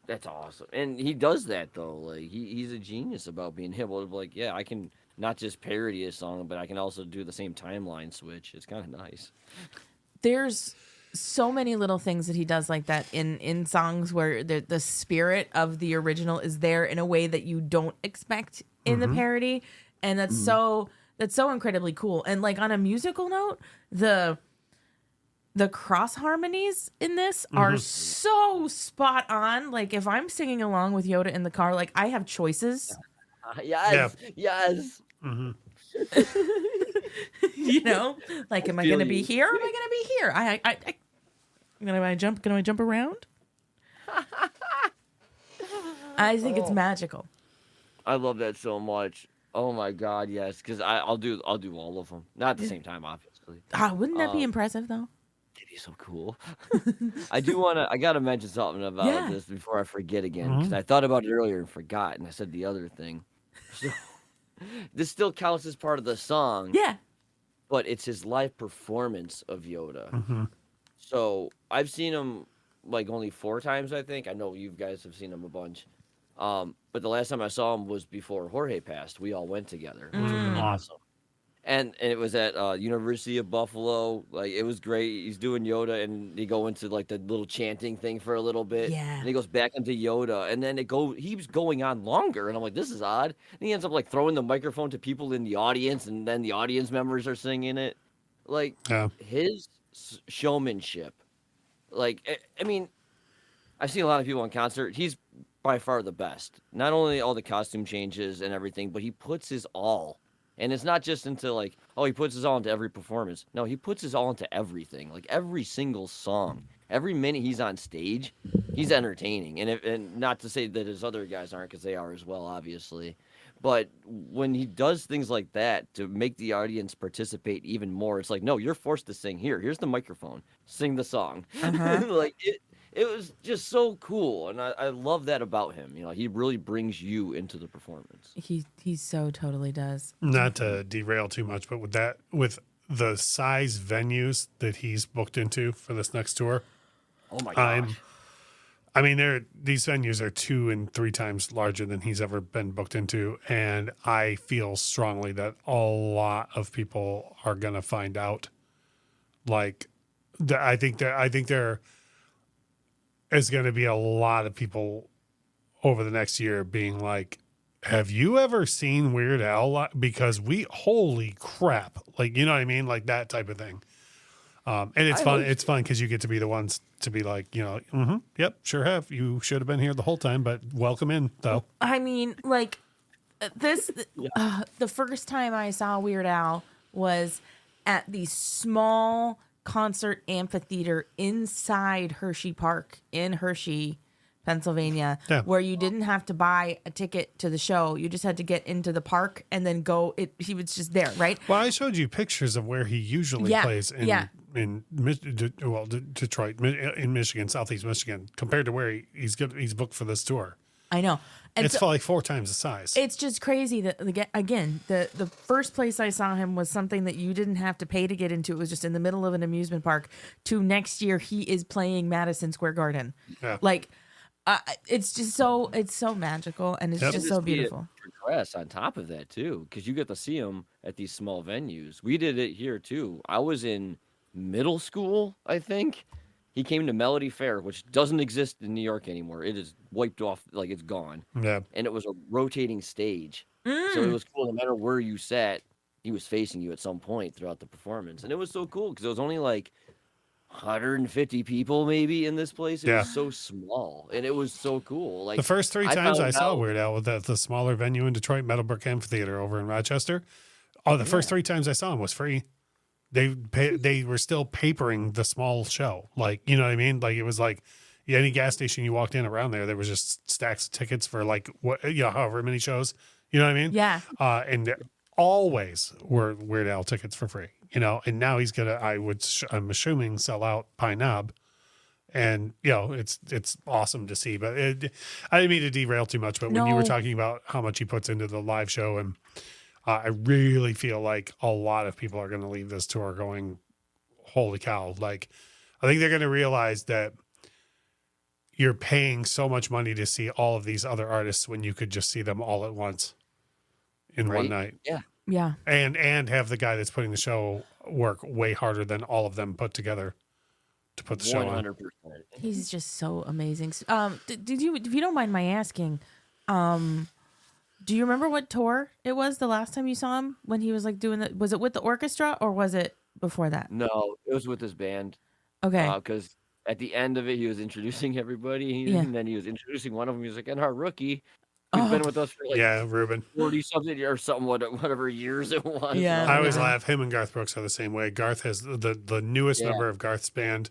[SPEAKER 3] That's awesome. And he does that though. Like he's a genius about being able to like, yeah, I can not just parody a song, but I can also do the same timeline switch. It's kind of nice.
[SPEAKER 1] There's so many little things that he does like that in songs where the spirit of the original is there in a way that you don't expect in the parody, and that's so incredibly cool. And like on a musical note, the cross harmonies in this are so spot on. Like if I'm singing along with Yoda in the car, like I have choices.
[SPEAKER 3] Yes.
[SPEAKER 1] You know, like am I going to be here? Or am I going to be here? Can I jump around? I think it's magical.
[SPEAKER 3] I love that so much. Oh my God, yes, because I'll do all of them, not at the same time, obviously.
[SPEAKER 1] Wouldn't that be impressive though?
[SPEAKER 3] It'd be so cool. I gotta mention something about this before I forget again, because I thought about it earlier and forgot, and I said the other thing. So this still counts as part of the song.
[SPEAKER 1] Yeah.
[SPEAKER 3] But it's his live performance of Yoda. So I've seen him like only 4 times, I think. I know you guys have seen him a bunch. But the last time I saw him was before Jorge passed. We all went together, which was awesome. And it was at University of Buffalo. Like it was great. He's doing Yoda, and they go into like the little chanting thing for a little bit.
[SPEAKER 1] Yeah.
[SPEAKER 3] And he goes back into Yoda, and then he's going on longer. And I'm like, this is odd. And he ends up like throwing the microphone to people in the audience, and then the audience members are singing it. Like his showmanship. Like I mean, I've seen a lot of people in concert. He's by far the best. Not only all the costume changes and everything, but he puts his all. And it's not just into like, oh, he puts his all into every performance. No, he puts his all into everything. Like every single song, every minute he's on stage, he's entertaining. And not to say that his other guys aren't, because they are as well, obviously. But when he does things like that to make the audience participate even more, it's like, no, you're forced to sing. Here's the microphone. Sing the song. Like it was just so cool, and I love that about him. You know, he really brings you into the performance.
[SPEAKER 1] He so totally does.
[SPEAKER 2] Not to derail too much, but with the size venues that he's booked into for this next tour,
[SPEAKER 3] Oh my gosh.
[SPEAKER 2] I mean, these venues are 2 and 3 times larger than he's ever been booked into, and I feel strongly that a lot of people are gonna find out. Like, I think there is going to be a lot of people over the next year being like, "Have you ever seen Weird Al?" Because holy crap, like, you know what I mean, like that type of thing. And it's fun. It's fun because you get to be the ones to be like, you know, yep, sure have. You should have been here the whole time, but welcome in, though.
[SPEAKER 1] I mean, like the first time I saw Weird Al was at the small concert amphitheater inside Hershey Park in Hershey, Pennsylvania, where you didn't have to buy a ticket to the show. You just had to get into the park and then go. He was just there, right?
[SPEAKER 2] Well, I showed you pictures of where he usually plays in Detroit, in Michigan, Southeast Michigan, compared to where he's booked for this tour.
[SPEAKER 1] I know. And
[SPEAKER 2] it's like 4 times the size.
[SPEAKER 1] It's just crazy that, again, the first place I saw him was something that you didn't have to pay to get into. It was just in the middle of an amusement park. To next year, he is playing Madison Square Garden. Yeah. Like, it's so magical, and it's just so beautiful.
[SPEAKER 3] Progress on top of that, too, because you get to see him at these small venues. We did it here, too. I was in middle school, I think. He came to Melody Fair, which doesn't exist in New York anymore. It is wiped off, like it's gone. Yeah. And it was a rotating stage. So it was cool. No matter where you sat, he was facing you at some point throughout the performance. And it was so cool because it was only like 150 people maybe in this place. It was so small. And it was so cool. Like
[SPEAKER 2] the first 3 times I saw Weird Al was at the smaller venue in Detroit, Meadowbrook Amphitheater over in Rochester. Oh, the first 3 times I saw him was free. They were still papering the small show. Like, you know what I mean? Like, it was like any gas station you walked in around there was just stacks of tickets for like however many shows. You know what I mean?
[SPEAKER 1] Yeah.
[SPEAKER 2] And there always were Weird Al tickets for free. You know, and now he's gonna. I'm assuming sell out Pine Knob, and you know it's awesome to see. But I didn't mean to derail too much. But when you were talking about how much he puts into the live show and. I really feel like a lot of people are going to leave this tour going, holy cow. Like, I think they're going to realize that you're paying so much money to see all of these other artists when you could just see them all at once in one night.
[SPEAKER 3] Yeah.
[SPEAKER 1] Yeah.
[SPEAKER 2] And have the guy that's putting the show work way harder than all of them put together to put the show on. 100%.
[SPEAKER 1] He's just so amazing. If you don't mind my asking, do you remember what tour it was the last time you saw him when he was like doing that? Was it with the orchestra or was it before that?
[SPEAKER 3] No, it was with his band.
[SPEAKER 1] Okay.
[SPEAKER 3] Because at the end of it, he was introducing everybody, and then he was introducing one of them. He was like, and our rookie, who's been with us for like
[SPEAKER 2] Ruben
[SPEAKER 3] 40-something or something, whatever years it was.
[SPEAKER 1] Yeah.
[SPEAKER 2] I always laugh. Him and Garth Brooks are the same way. Garth has the newest member of Garth's band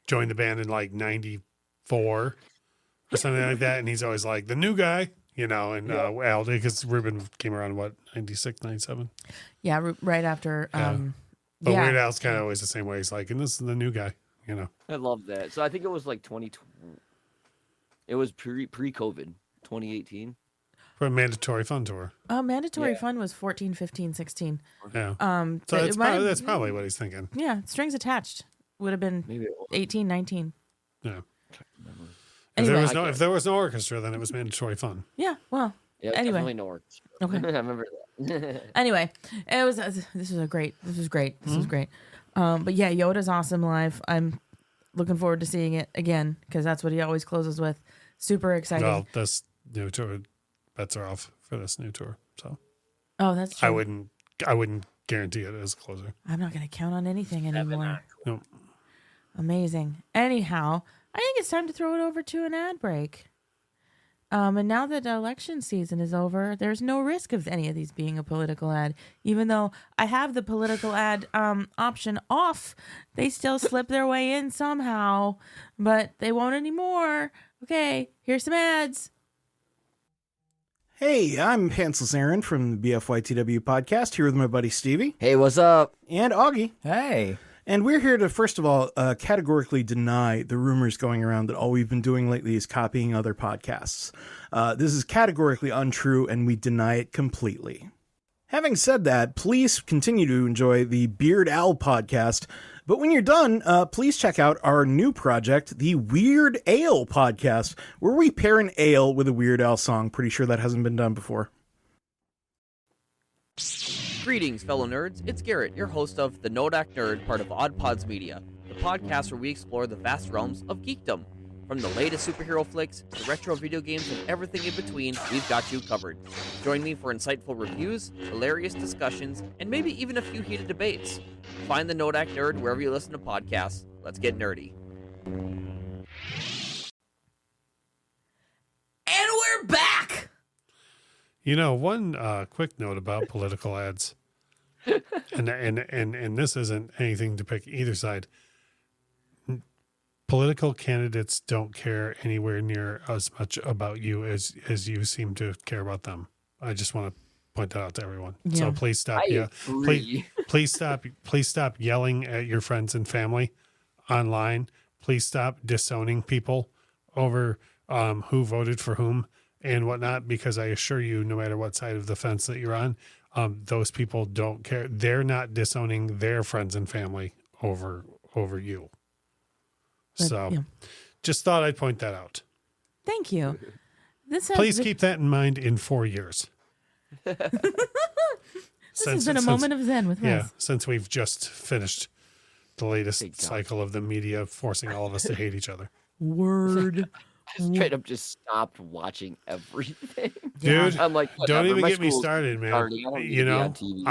[SPEAKER 2] joined the band in like 94 or something like that. And he's always like the new guy. You know, and Al, because Ruben came around, 96, 97?
[SPEAKER 1] Yeah, right after.
[SPEAKER 2] But Weird Al's kind of always the same way. He's like, and this is the new guy, you know.
[SPEAKER 3] I love that. So I think it was like 2020. It was pre-COVID, 2018.
[SPEAKER 2] For a Mandatory Fun tour.
[SPEAKER 1] Mandatory Fun was 14, 15, 16.
[SPEAKER 2] Yeah. So that's probably what he's thinking.
[SPEAKER 1] Yeah, strings attached would have been maybe 18, 19.
[SPEAKER 2] Yeah.
[SPEAKER 1] Anyway,
[SPEAKER 2] if there was no orchestra, then it was Mandatory Fun.
[SPEAKER 1] Yeah, well, anyway.
[SPEAKER 3] Definitely no orchestra.
[SPEAKER 1] Okay.
[SPEAKER 3] I remember that.
[SPEAKER 1] Anyway, this was great. But yeah, Yoda's awesome live. I'm looking forward to seeing it again because that's what he always closes with. Super exciting.
[SPEAKER 2] Well, this new tour, bets are off for this new tour. So.
[SPEAKER 1] Oh, that's true.
[SPEAKER 2] I wouldn't guarantee it as a closer.
[SPEAKER 1] I'm not going to count on anything anymore.
[SPEAKER 2] Nope.
[SPEAKER 1] Amazing. Anyhow, I think it's time to throw it over to an ad break. And now that election season is over, there's no risk of any of these being a political ad. Even though I have the political ad option off, they still slip their way in somehow, but they won't anymore. Okay, here's some ads.
[SPEAKER 4] Hey, I'm Pantsless Aaron from the BFYTW podcast, here with my buddy Stevie.
[SPEAKER 3] Hey, what's up?
[SPEAKER 4] And Augie.
[SPEAKER 5] Hey.
[SPEAKER 4] And we're here to, first of all, categorically deny the rumors going around that all we've been doing lately is copying other podcasts. This is categorically untrue, and we deny it completely. Having said that, please continue to enjoy the Beard Owl podcast. But when you're done, please check out our new project, the Weird Ale podcast, where we pair an ale with a Weird Al song. Pretty sure that hasn't been done before.
[SPEAKER 5] Greetings, fellow nerds. It's Garrett, your host of The Nodak Nerd, part of OddPods Media, the podcast where we explore the vast realms of geekdom. From the latest superhero flicks to retro video games and everything in between, we've got you covered. Join me for insightful reviews, hilarious discussions, and maybe even a few heated debates. Find The Nodak Nerd wherever you listen to podcasts. Let's get nerdy.
[SPEAKER 1] And we're back.
[SPEAKER 2] You know, one quick note about political ads, and this isn't anything to pick either side. Political candidates don't care anywhere near as much about you as you seem to care about them. I just want to point that out to everyone.
[SPEAKER 1] Yeah.
[SPEAKER 2] So please stop. Please stop yelling at your friends and family online. Please stop disowning people over who voted for whom and whatnot, because I assure you, no matter what side of the fence that you're on, those people don't care. They're not disowning their friends and family over you. So just thought I'd point that out.
[SPEAKER 1] Thank you.
[SPEAKER 2] Please keep that in mind in 4 years.
[SPEAKER 1] This has been a moment of zen with Russ.
[SPEAKER 2] Yeah, since we've just finished the latest cycle of the media forcing all of us to hate each other.
[SPEAKER 1] Word.
[SPEAKER 3] I straight up just stopped watching everything.
[SPEAKER 2] Dude,
[SPEAKER 3] I'm like,
[SPEAKER 2] don't even
[SPEAKER 3] my
[SPEAKER 2] get me
[SPEAKER 3] school's
[SPEAKER 2] started, man.
[SPEAKER 3] starting. I don't need
[SPEAKER 2] You
[SPEAKER 3] to be
[SPEAKER 2] know,
[SPEAKER 3] on TV.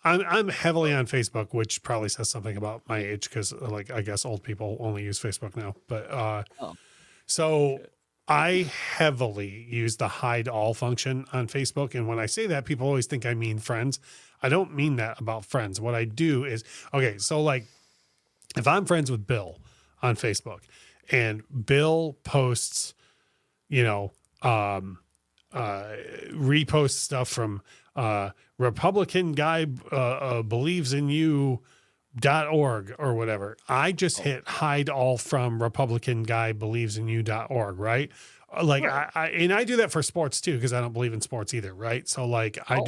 [SPEAKER 2] I'm heavily on Facebook, which probably says something about my age because, like, I guess old people only use Facebook now. But so I heavily use the hide all function on Facebook, and when I say that, people always think I mean friends. I don't mean that about friends. What I do is, okay, so like, if I'm friends with Bill on Facebook, and Bill posts, reposts stuff from Republican guy believes in you.org or whatever. I just hit hide all from Republican guy believes in you.org, right? Like I do that for sports too, because I don't believe in sports either, right? So like I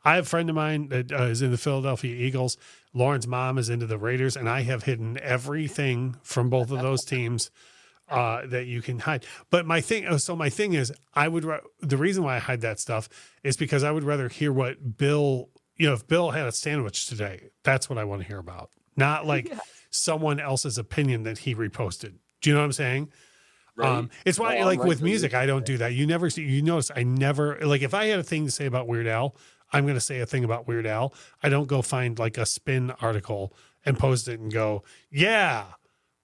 [SPEAKER 2] have a friend of mine that is in the Philadelphia Eagles. Lauren's mom is into the Raiders, and I have hidden everything from both of those teams that you can hide. But my thing is, the reason why I hide that stuff is because I would rather hear what Bill, if Bill had a sandwich today, that's what I want to hear about. Not like someone else's opinion that he reposted. Do you know what I'm saying? Right. It's why, with music, I don't do that. You notice I never, like, if I had a thing to say about Weird Al, I'm going to say a thing about Weird Al. I don't go find like a spin article and post it and go, yeah,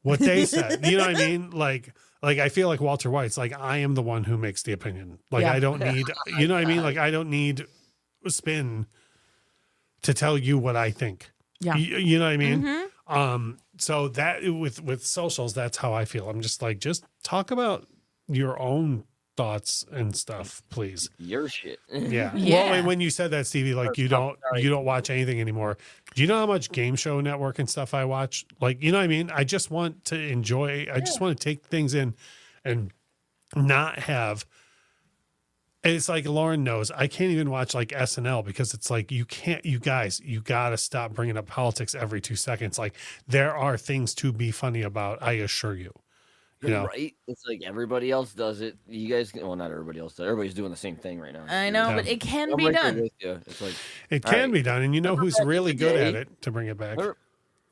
[SPEAKER 2] what they said. You know what I mean? Like I feel like Walter White's like, I am the one who makes the opinion. Like, I don't need, you know what I mean? Like, I don't need a spin to tell you what I think. Yeah. You know what I mean? Mm-hmm. So that with socials, that's how I feel. I'm just like, just talk about your own thoughts and stuff, please.
[SPEAKER 3] Your shit.
[SPEAKER 2] Yeah. Well, and when you said that, Stevie, like you don't watch anything anymore. Do you know how much Game Show Network and stuff I watch? Like, you know what I mean? I just want to enjoy. I just want to take things in and not have. And it's like Lauren knows I can't even watch like SNL because it's like you guys, you got to stop bringing up politics every 2 seconds. Like, there are things to be funny about. I assure you. You know?
[SPEAKER 3] Right? It's like everybody else does it. You guys, well, not everybody else does. Everybody's doing the same thing right now.
[SPEAKER 1] I know, but it can be done.
[SPEAKER 3] It's like
[SPEAKER 2] it can be done, and you know who's really good at it to bring it back.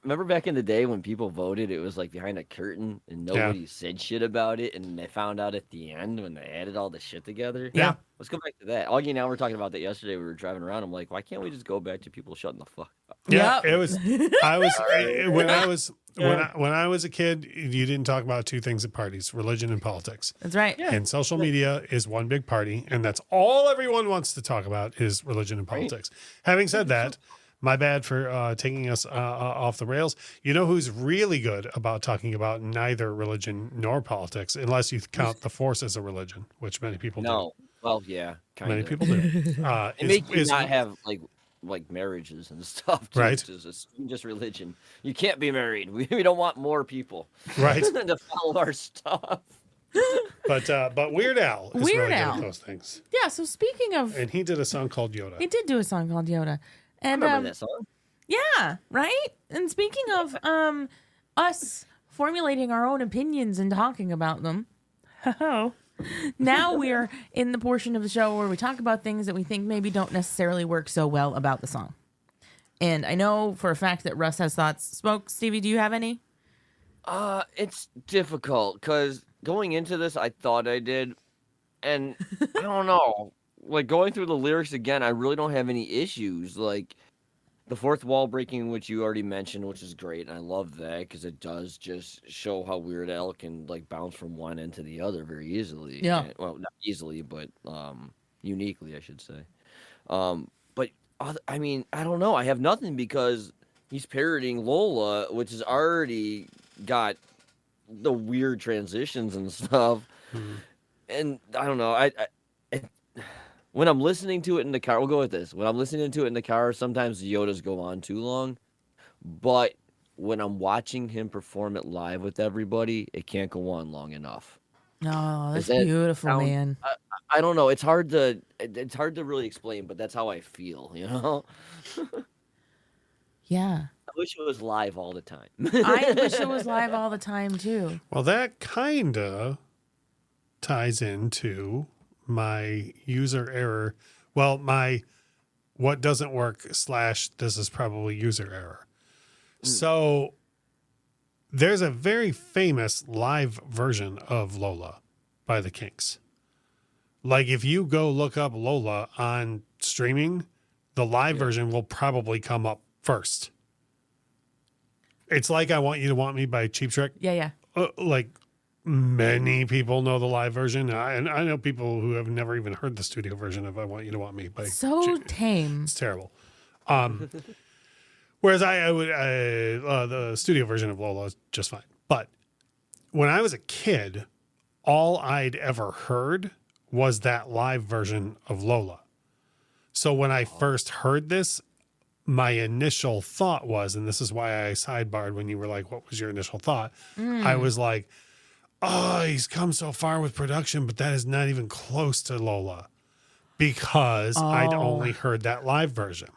[SPEAKER 3] Remember back in the day when people voted, it was like behind a curtain and nobody said shit about it, and they found out at the end when they added all the shit together.
[SPEAKER 2] Yeah.
[SPEAKER 3] Let's go back to that. Augie and I were talking about that yesterday. We were driving around. I'm like, why can't we just go back to people shutting the fuck up?
[SPEAKER 2] Yeah, it was. When I was a kid, you didn't talk about two things at parties: religion and politics.
[SPEAKER 1] That's right.
[SPEAKER 2] Yeah. And social media is one big party, and that's all everyone wants to talk about is religion and politics. Having said that, my bad for taking us off the rails. You know who's really good about talking about neither religion nor politics, unless you count the Force as a religion, which many people do.
[SPEAKER 3] Well, yeah,
[SPEAKER 2] many people do.
[SPEAKER 3] It makes you not have like like marriages and stuff, too.
[SPEAKER 2] Right.
[SPEAKER 3] It's just religion. You can't be married. We don't want more people
[SPEAKER 2] Right.
[SPEAKER 3] to follow our stuff.
[SPEAKER 2] But Weird Al is
[SPEAKER 1] Weird
[SPEAKER 2] really good
[SPEAKER 1] Al.
[SPEAKER 2] at those things.
[SPEAKER 1] Yeah, so speaking of,
[SPEAKER 2] And he did a song called Yoda.
[SPEAKER 1] he did do a song called Yoda.
[SPEAKER 3] I
[SPEAKER 1] And
[SPEAKER 3] remember that song.
[SPEAKER 1] yeah, right? And speaking of us formulating our own opinions and talking about them, now we're in the portion of the show where we talk about things that we think maybe don't necessarily work so well about the song. And I know for a fact that Russ has thoughts. Stevie, do you have any?
[SPEAKER 3] It's difficult because going into this, I thought I did, and I don't know. Like going through the lyrics again, I really don't have any issues. Like the fourth wall breaking, which you already mentioned, which is great, and I love that because it does just show how Weird Al can like bounce from one end to the other very easily.
[SPEAKER 1] Yeah.
[SPEAKER 3] Well, not easily, but uniquely, I should say. But I mean, I don't know. I have nothing because he's parodying Lola, which has already got the weird transitions and stuff.
[SPEAKER 2] Mhm.
[SPEAKER 3] And I don't know. I when I'm listening to it in the car, we'll go with this. When I'm listening to it in the car, sometimes the Yodas go on too long. But when I'm watching him perform it live with everybody, it can't go on long enough.
[SPEAKER 1] Oh, that's
[SPEAKER 3] Does that
[SPEAKER 1] beautiful,
[SPEAKER 3] sound-
[SPEAKER 1] man.
[SPEAKER 3] I don't know. It's hard to really explain, but that's how I feel, you know?
[SPEAKER 1] Yeah.
[SPEAKER 3] I wish it was live all the time.
[SPEAKER 1] I wish it was live all the time, too.
[SPEAKER 2] Well, that kind of ties into my user error. Well, my what doesn't work / this is probably user error. So there's a very famous live version of Lola by the Kinks. Like if you go look up Lola on streaming, the live version will probably come up first. It's like I Want You to Want Me by Cheap Trick.
[SPEAKER 1] Yeah.
[SPEAKER 2] Like many people know the live version, and I know people who have never even heard the studio version of I Want You to Want Me by
[SPEAKER 1] So tame.
[SPEAKER 2] It's terrible. Whereas I would the studio version of Lola is just fine. But when I was a kid, all I'd ever heard was that live version of Lola. So when I first heard this, my initial thought was, and this is why I sidebarred when you were like, what was your initial thought? I was like, oh, he's come so far with production, but that is not even close to Lola because I'd only heard that live version.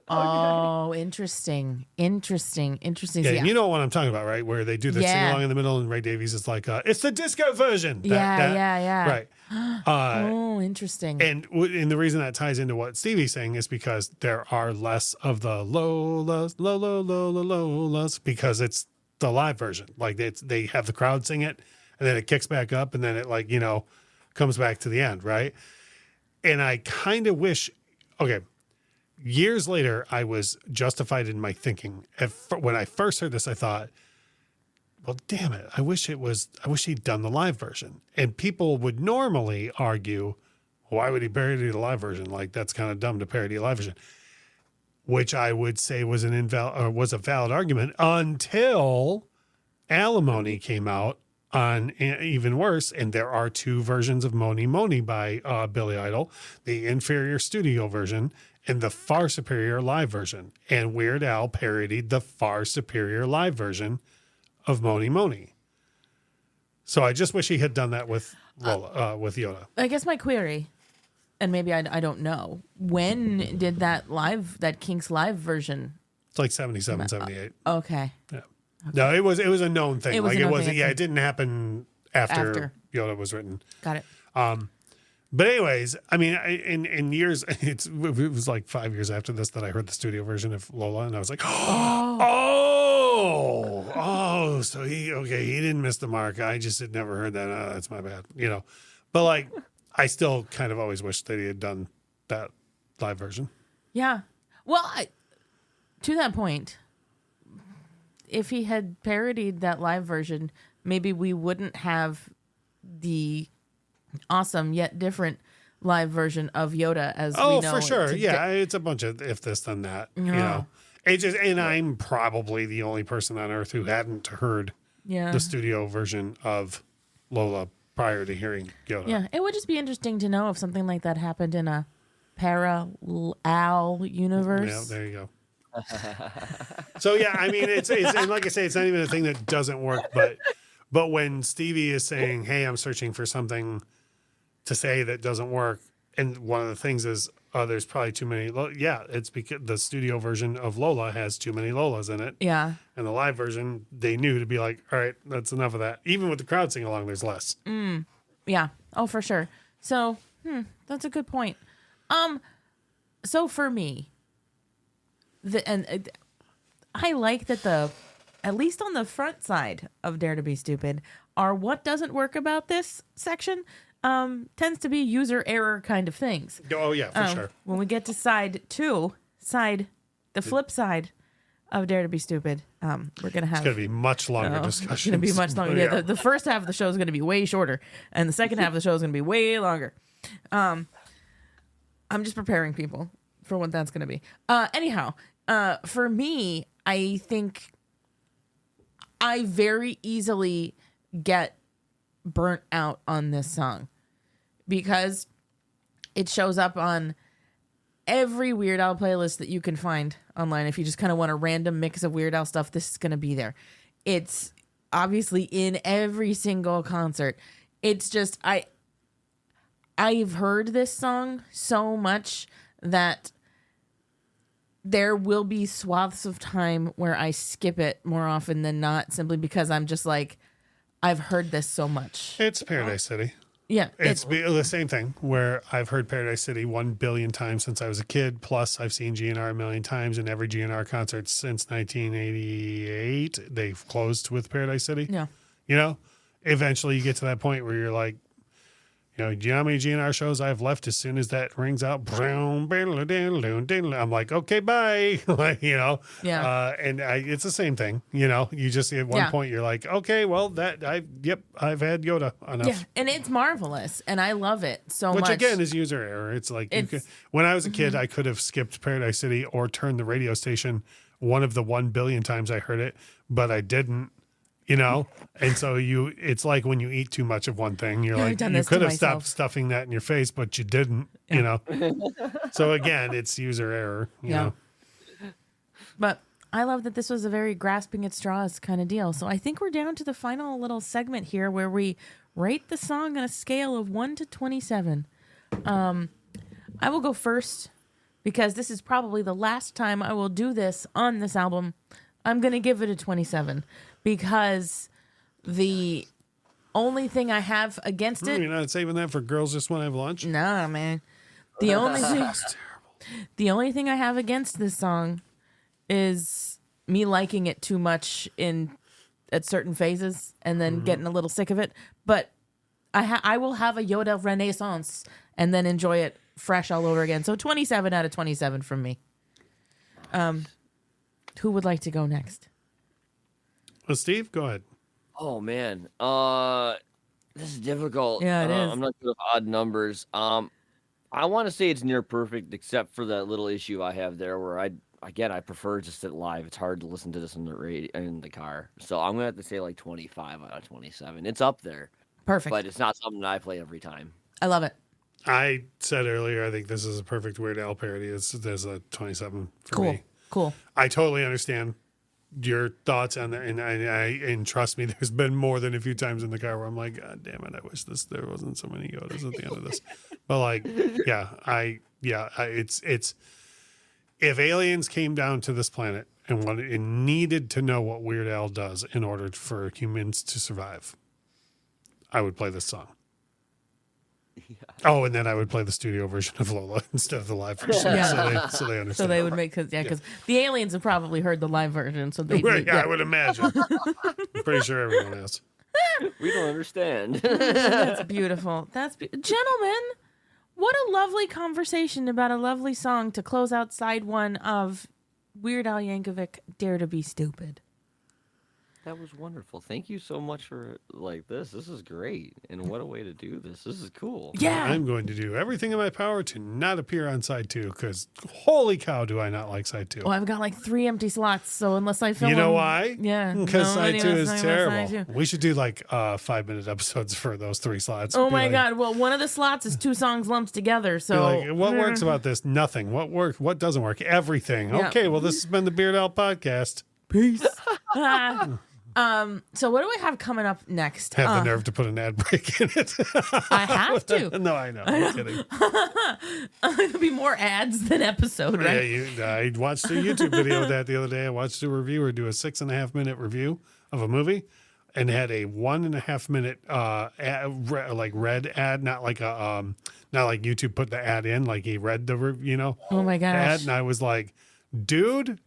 [SPEAKER 1] Oh, interesting.
[SPEAKER 2] Yeah,
[SPEAKER 1] Yeah.
[SPEAKER 2] you know what I'm talking about, right? Where they do the sing along in the middle, and Ray Davies is like, "It's the disco version."
[SPEAKER 1] Yeah.
[SPEAKER 2] Right.
[SPEAKER 1] Oh, interesting.
[SPEAKER 2] And the reason that ties into what Stevie's saying is because there are less of the Lolas, because it's the live version. Like they have the crowd sing it, and then it kicks back up, and then it comes back to the end, right? And I kind of wish, years later, I was justified in my thinking. When I first heard this, I thought, well, damn it. I wish he'd done the live version. And people would normally argue, why would he parody the live version? Like, that's kind of dumb to parody a live version, which I would say was was a valid argument until Alimony came out on even worse. And there are two versions of Moni Moni by Billy Idol, the inferior studio version and the far superior live version. And Weird Al parodied the far superior live version of Moni Moni. So I just wish he had done that with Lola, with Yoda.
[SPEAKER 1] I guess my query, and maybe I don't know, when did that Kinks live version?
[SPEAKER 2] It's like 77, 78.
[SPEAKER 1] Okay.
[SPEAKER 2] Yeah. No, it was a known thing.
[SPEAKER 1] It was
[SPEAKER 2] like
[SPEAKER 1] a known
[SPEAKER 2] it wasn't.
[SPEAKER 1] thing.
[SPEAKER 2] Yeah, it didn't happen after
[SPEAKER 1] After.
[SPEAKER 2] Yoda was written.
[SPEAKER 1] Got it.
[SPEAKER 2] But anyways, I mean, in years, it was like 5 years after this that I heard the studio version of Lola, and I was like, so he didn't miss the mark. I just had never heard that. That's my bad, But like, I still kind of always wish that he had done that live version.
[SPEAKER 1] Yeah. Well, to that point, if he had parodied that live version, maybe we wouldn't have the awesome yet different live version of Yoda as we know.
[SPEAKER 2] Oh, for sure.
[SPEAKER 1] today.
[SPEAKER 2] Yeah, it's a bunch of if this then that. It just, and I'm probably the only person on earth who hadn't heard the studio version of Lola prior to hearing Yoda.
[SPEAKER 1] Yeah, it would just be interesting to know if something like that happened in a parallel universe.
[SPEAKER 2] Yeah, there you go. So yeah, I mean, it's and like I say, it's not even a thing that doesn't work, but when Stevie is saying, "Hey, I'm searching for something to say that doesn't work," and one of the things is, "Oh, there's probably too many." Yeah, it's because the studio version of Lola has too many Lolas in it.
[SPEAKER 1] Yeah.
[SPEAKER 2] And the live version, they knew to be like, "All right, that's enough of that." Even with the crowd sing along, there's less.
[SPEAKER 1] Yeah. Oh, for sure. So, that's a good point. So for me, I like that at least on the front side of Dare to Be Stupid, what doesn't work about this section tends to be user error kind of things.
[SPEAKER 2] Oh yeah, for sure.
[SPEAKER 1] When we get to side 2, the flip side of Dare to Be Stupid, we're gonna have
[SPEAKER 2] It's gonna be much longer discussion.
[SPEAKER 1] It's gonna be much longer. Yeah, the first half of the show is gonna be way shorter, and the second half of the show is gonna be way longer. I'm just preparing people for what that's gonna be. Anyhow, for me, I think I very easily get burnt out on this song because it shows up on every Weird Al playlist that you can find online. If you just kind of want a random mix of Weird Al stuff, this is going to be there. It's obviously in every single concert. It's just, I've heard this song so much that there will be swaths of time where I skip it more often than not, simply because I'm just like, I've heard this so much.
[SPEAKER 2] It's Paradise City.
[SPEAKER 1] Yeah.
[SPEAKER 2] It's the same thing where I've heard Paradise City 1 billion times since I was a kid. Plus, I've seen GNR a million times, and every GNR concert since 1988, they've closed with Paradise City.
[SPEAKER 1] Yeah.
[SPEAKER 2] You know, eventually you get to that point where you're like, you know, do you know how many GNR shows I've left as soon as that rings out? I'm like, okay, bye. Like, you know,
[SPEAKER 1] Yeah.
[SPEAKER 2] and it's the same thing. You know, you just at one point you're like, okay, well, I've had Yoda enough.
[SPEAKER 1] Yeah, and it's marvelous, and I love it so much.
[SPEAKER 2] Which again is user error. It's like when I was a kid, I could have skipped Paradise City or turned the radio station one of the 1 billion times I heard it, but I didn't. You know, and so it's like when you eat too much of one thing, you're like, you could have stopped stuffing that in your face, but you didn't, you know? So again, it's user error, you know?
[SPEAKER 1] But I love that this was a very grasping at straws kind of deal. So I think we're down to the final little segment here where we rate the song on a scale of 1 to 27. I will go first because this is probably the last time I will do this on this album. I'm going to give it a 27. Because the only thing I have against it...
[SPEAKER 2] You're not saving that for Girls Just Want to Have Lunch?
[SPEAKER 1] Nah, man. The only thing I have against this song is me liking it too much at certain phases and then getting a little sick of it. But I will have a Yoda renaissance and then enjoy it fresh all over again. So 27 out of 27 from me. Who would like to go next?
[SPEAKER 2] Well, Steve, go ahead.
[SPEAKER 3] Oh man, this is difficult.
[SPEAKER 1] Yeah, it is.
[SPEAKER 3] I'm not good with odd numbers. I want to say it's near perfect, except for that little issue I have there, where I prefer just it live. It's hard to listen to this in the radio in the car, so I'm gonna have to say like 25 out of 27. It's up there,
[SPEAKER 1] Perfect.
[SPEAKER 3] but it's not something I play every time.
[SPEAKER 1] I love it.
[SPEAKER 2] I said earlier, I think this is a perfect Weird Al parody. There's a 27 for me.
[SPEAKER 1] Cool.
[SPEAKER 2] I totally understand your thoughts on that, and trust me, there's been more than a few times in the car where I'm like, God damn it, I wish there wasn't so many Yodas at the end of this. But like, it's if aliens came down to this planet and needed to know what Weird Al does in order for humans to survive, I would play this song. Yeah. Oh, and then I would play the studio version of Lola instead of the live version, so they understand.
[SPEAKER 1] So they would make because the aliens have probably heard the live version, so they
[SPEAKER 2] I would imagine. I'm pretty sure everyone has.
[SPEAKER 3] We don't understand.
[SPEAKER 1] That's beautiful. Gentlemen, what a lovely conversation about a lovely song to close out side 1 of Weird Al Yankovic, Dare to Be Stupid.
[SPEAKER 3] That was wonderful. Thank you so much for this. This is great. And what a way to do this. This is cool.
[SPEAKER 1] Yeah.
[SPEAKER 2] I'm going to do everything in my power to not appear on side 2 because holy cow, do I not like side 2.
[SPEAKER 1] Well, I've got like 3 empty slots, so unless I fill
[SPEAKER 2] You know
[SPEAKER 1] them-
[SPEAKER 2] why?
[SPEAKER 1] Yeah.
[SPEAKER 2] Because side
[SPEAKER 1] nobody
[SPEAKER 2] 2
[SPEAKER 1] wants
[SPEAKER 2] is
[SPEAKER 1] to talk about side
[SPEAKER 2] terrible.
[SPEAKER 1] 2.
[SPEAKER 2] We should do 5-minute episodes for those 3 slots.
[SPEAKER 1] Oh
[SPEAKER 2] Be
[SPEAKER 1] my
[SPEAKER 2] like-
[SPEAKER 1] God. Well, one of the slots is 2 songs lumped together.
[SPEAKER 2] be
[SPEAKER 1] So
[SPEAKER 2] like, what works about this? Nothing. What works? What doesn't work? Everything.
[SPEAKER 1] Yeah.
[SPEAKER 2] Okay, well, this has been the Beard Owl Podcast.
[SPEAKER 1] Peace. So what do I have coming up next?
[SPEAKER 2] Have the nerve to put an ad break in it.
[SPEAKER 1] I have to.
[SPEAKER 2] No, I know. I'm kidding.
[SPEAKER 1] There'll be more ads than episode, right?
[SPEAKER 2] Yeah, I watched a YouTube video of that the other day. I watched a reviewer do a 6.5-minute review of a movie and had a 1.5-minute read ad, not like YouTube put the ad in, like he read the
[SPEAKER 1] Oh my gosh.
[SPEAKER 2] ad, and I was like, dude,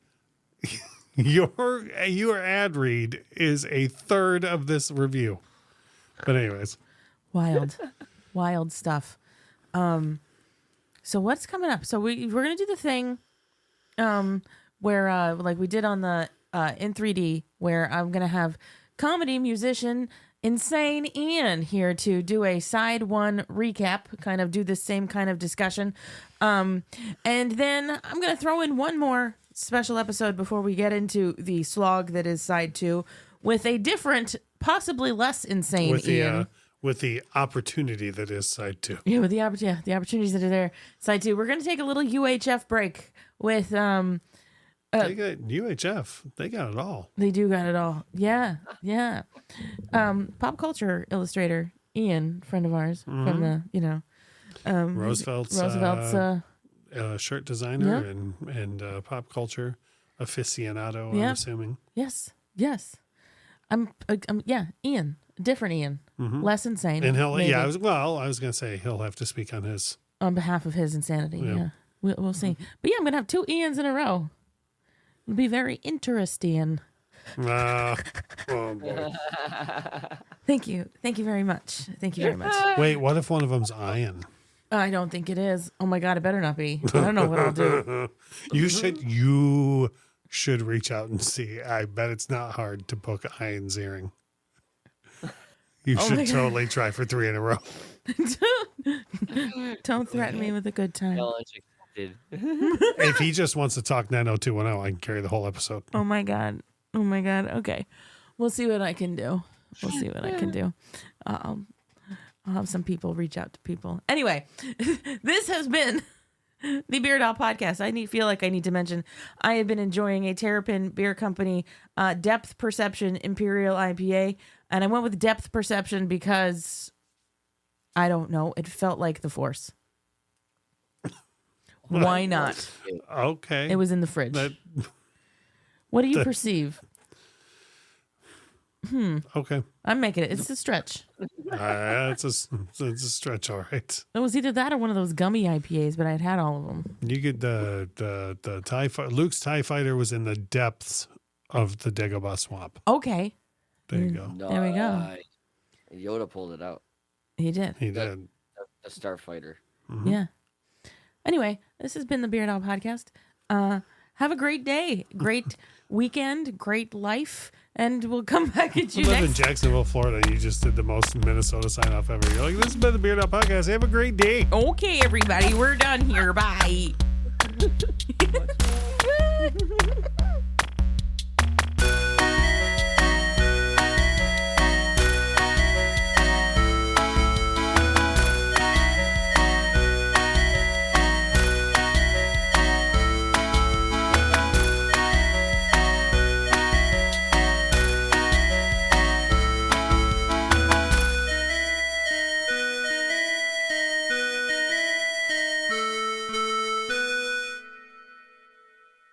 [SPEAKER 2] your ad read is a third of this review. But anyways, wild stuff. So what's coming up? So we're gonna do the thing, where like we did on the in 3D, where I'm gonna have comedy musician Insane Ian here to do a side 1 recap, kind of do the same kind of discussion, and then I'm gonna throw in one more special episode before we get into the slog that is side 2 with a different, possibly less insane Ian. With the opportunity that is side 2.
[SPEAKER 1] Yeah, with the opportunities that are there. Side 2. We're gonna take a little UHF break with
[SPEAKER 2] They got UHF. They got it all.
[SPEAKER 1] They do got it all. Yeah. Pop culture illustrator Ian, friend of ours from the
[SPEAKER 2] Roosevelt's shirt designer and pop culture aficionado.
[SPEAKER 1] Yeah.
[SPEAKER 2] I'm assuming.
[SPEAKER 1] Yes. I'm Ian, different Ian, less insane.
[SPEAKER 2] And
[SPEAKER 1] maybe,
[SPEAKER 2] I was gonna say he'll have to speak on his.
[SPEAKER 1] on behalf of his insanity. Yeah, we'll see. But yeah, I'm gonna have 2 Ians in a row. It'll be very interesting.
[SPEAKER 2] Oh boy.
[SPEAKER 1] Thank you very much.
[SPEAKER 2] Wait, what if one of them's Ian?
[SPEAKER 1] I don't think it is. Oh my God, it better not be. I don't know what I'll do.
[SPEAKER 2] You should reach out and see. I bet it's not hard to book Ian Ziering. You
[SPEAKER 1] Oh my
[SPEAKER 2] should
[SPEAKER 1] God.
[SPEAKER 2] totally try for 3 in a row.
[SPEAKER 1] Don't threaten me with a good time.
[SPEAKER 3] Challenge accepted.
[SPEAKER 2] If he just wants to talk 90210, I can carry the whole episode.
[SPEAKER 1] Oh my God. Okay. We'll see what I can do. I'll have some people reach out to people. Anyway, this has been the Beard Owl Podcast. feel like I need to mention I have been enjoying a Terrapin Beer Company Depth Perception Imperial IPA. And I went with Depth Perception because, I don't know, it felt like the Force. Why not?
[SPEAKER 2] Okay.
[SPEAKER 1] It was in the fridge. What do you perceive?
[SPEAKER 2] Okay.
[SPEAKER 1] I'm making it. It's a stretch.
[SPEAKER 2] It's a stretch, all right.
[SPEAKER 1] It was either that or one of those gummy IPAs, but I'd had all of them.
[SPEAKER 2] You get the TIE Luke's TIE Fighter was in the depths of the Dagobah swamp.
[SPEAKER 1] Okay.
[SPEAKER 2] There you go.
[SPEAKER 1] There we go.
[SPEAKER 3] Nice. Yoda pulled it out.
[SPEAKER 1] He did.
[SPEAKER 2] He did.
[SPEAKER 3] A starfighter.
[SPEAKER 1] Yeah. Anyway, this has been the Beard Owl Podcast. Have a great day, great weekend, great life, and we'll come back at you
[SPEAKER 2] You live in
[SPEAKER 1] next.
[SPEAKER 2] Jacksonville, Florida. You just did the most Minnesota sign off ever. You're like, this has been the Beard Owl Podcast. Have a great day.
[SPEAKER 1] Okay, everybody, we're done here. Bye.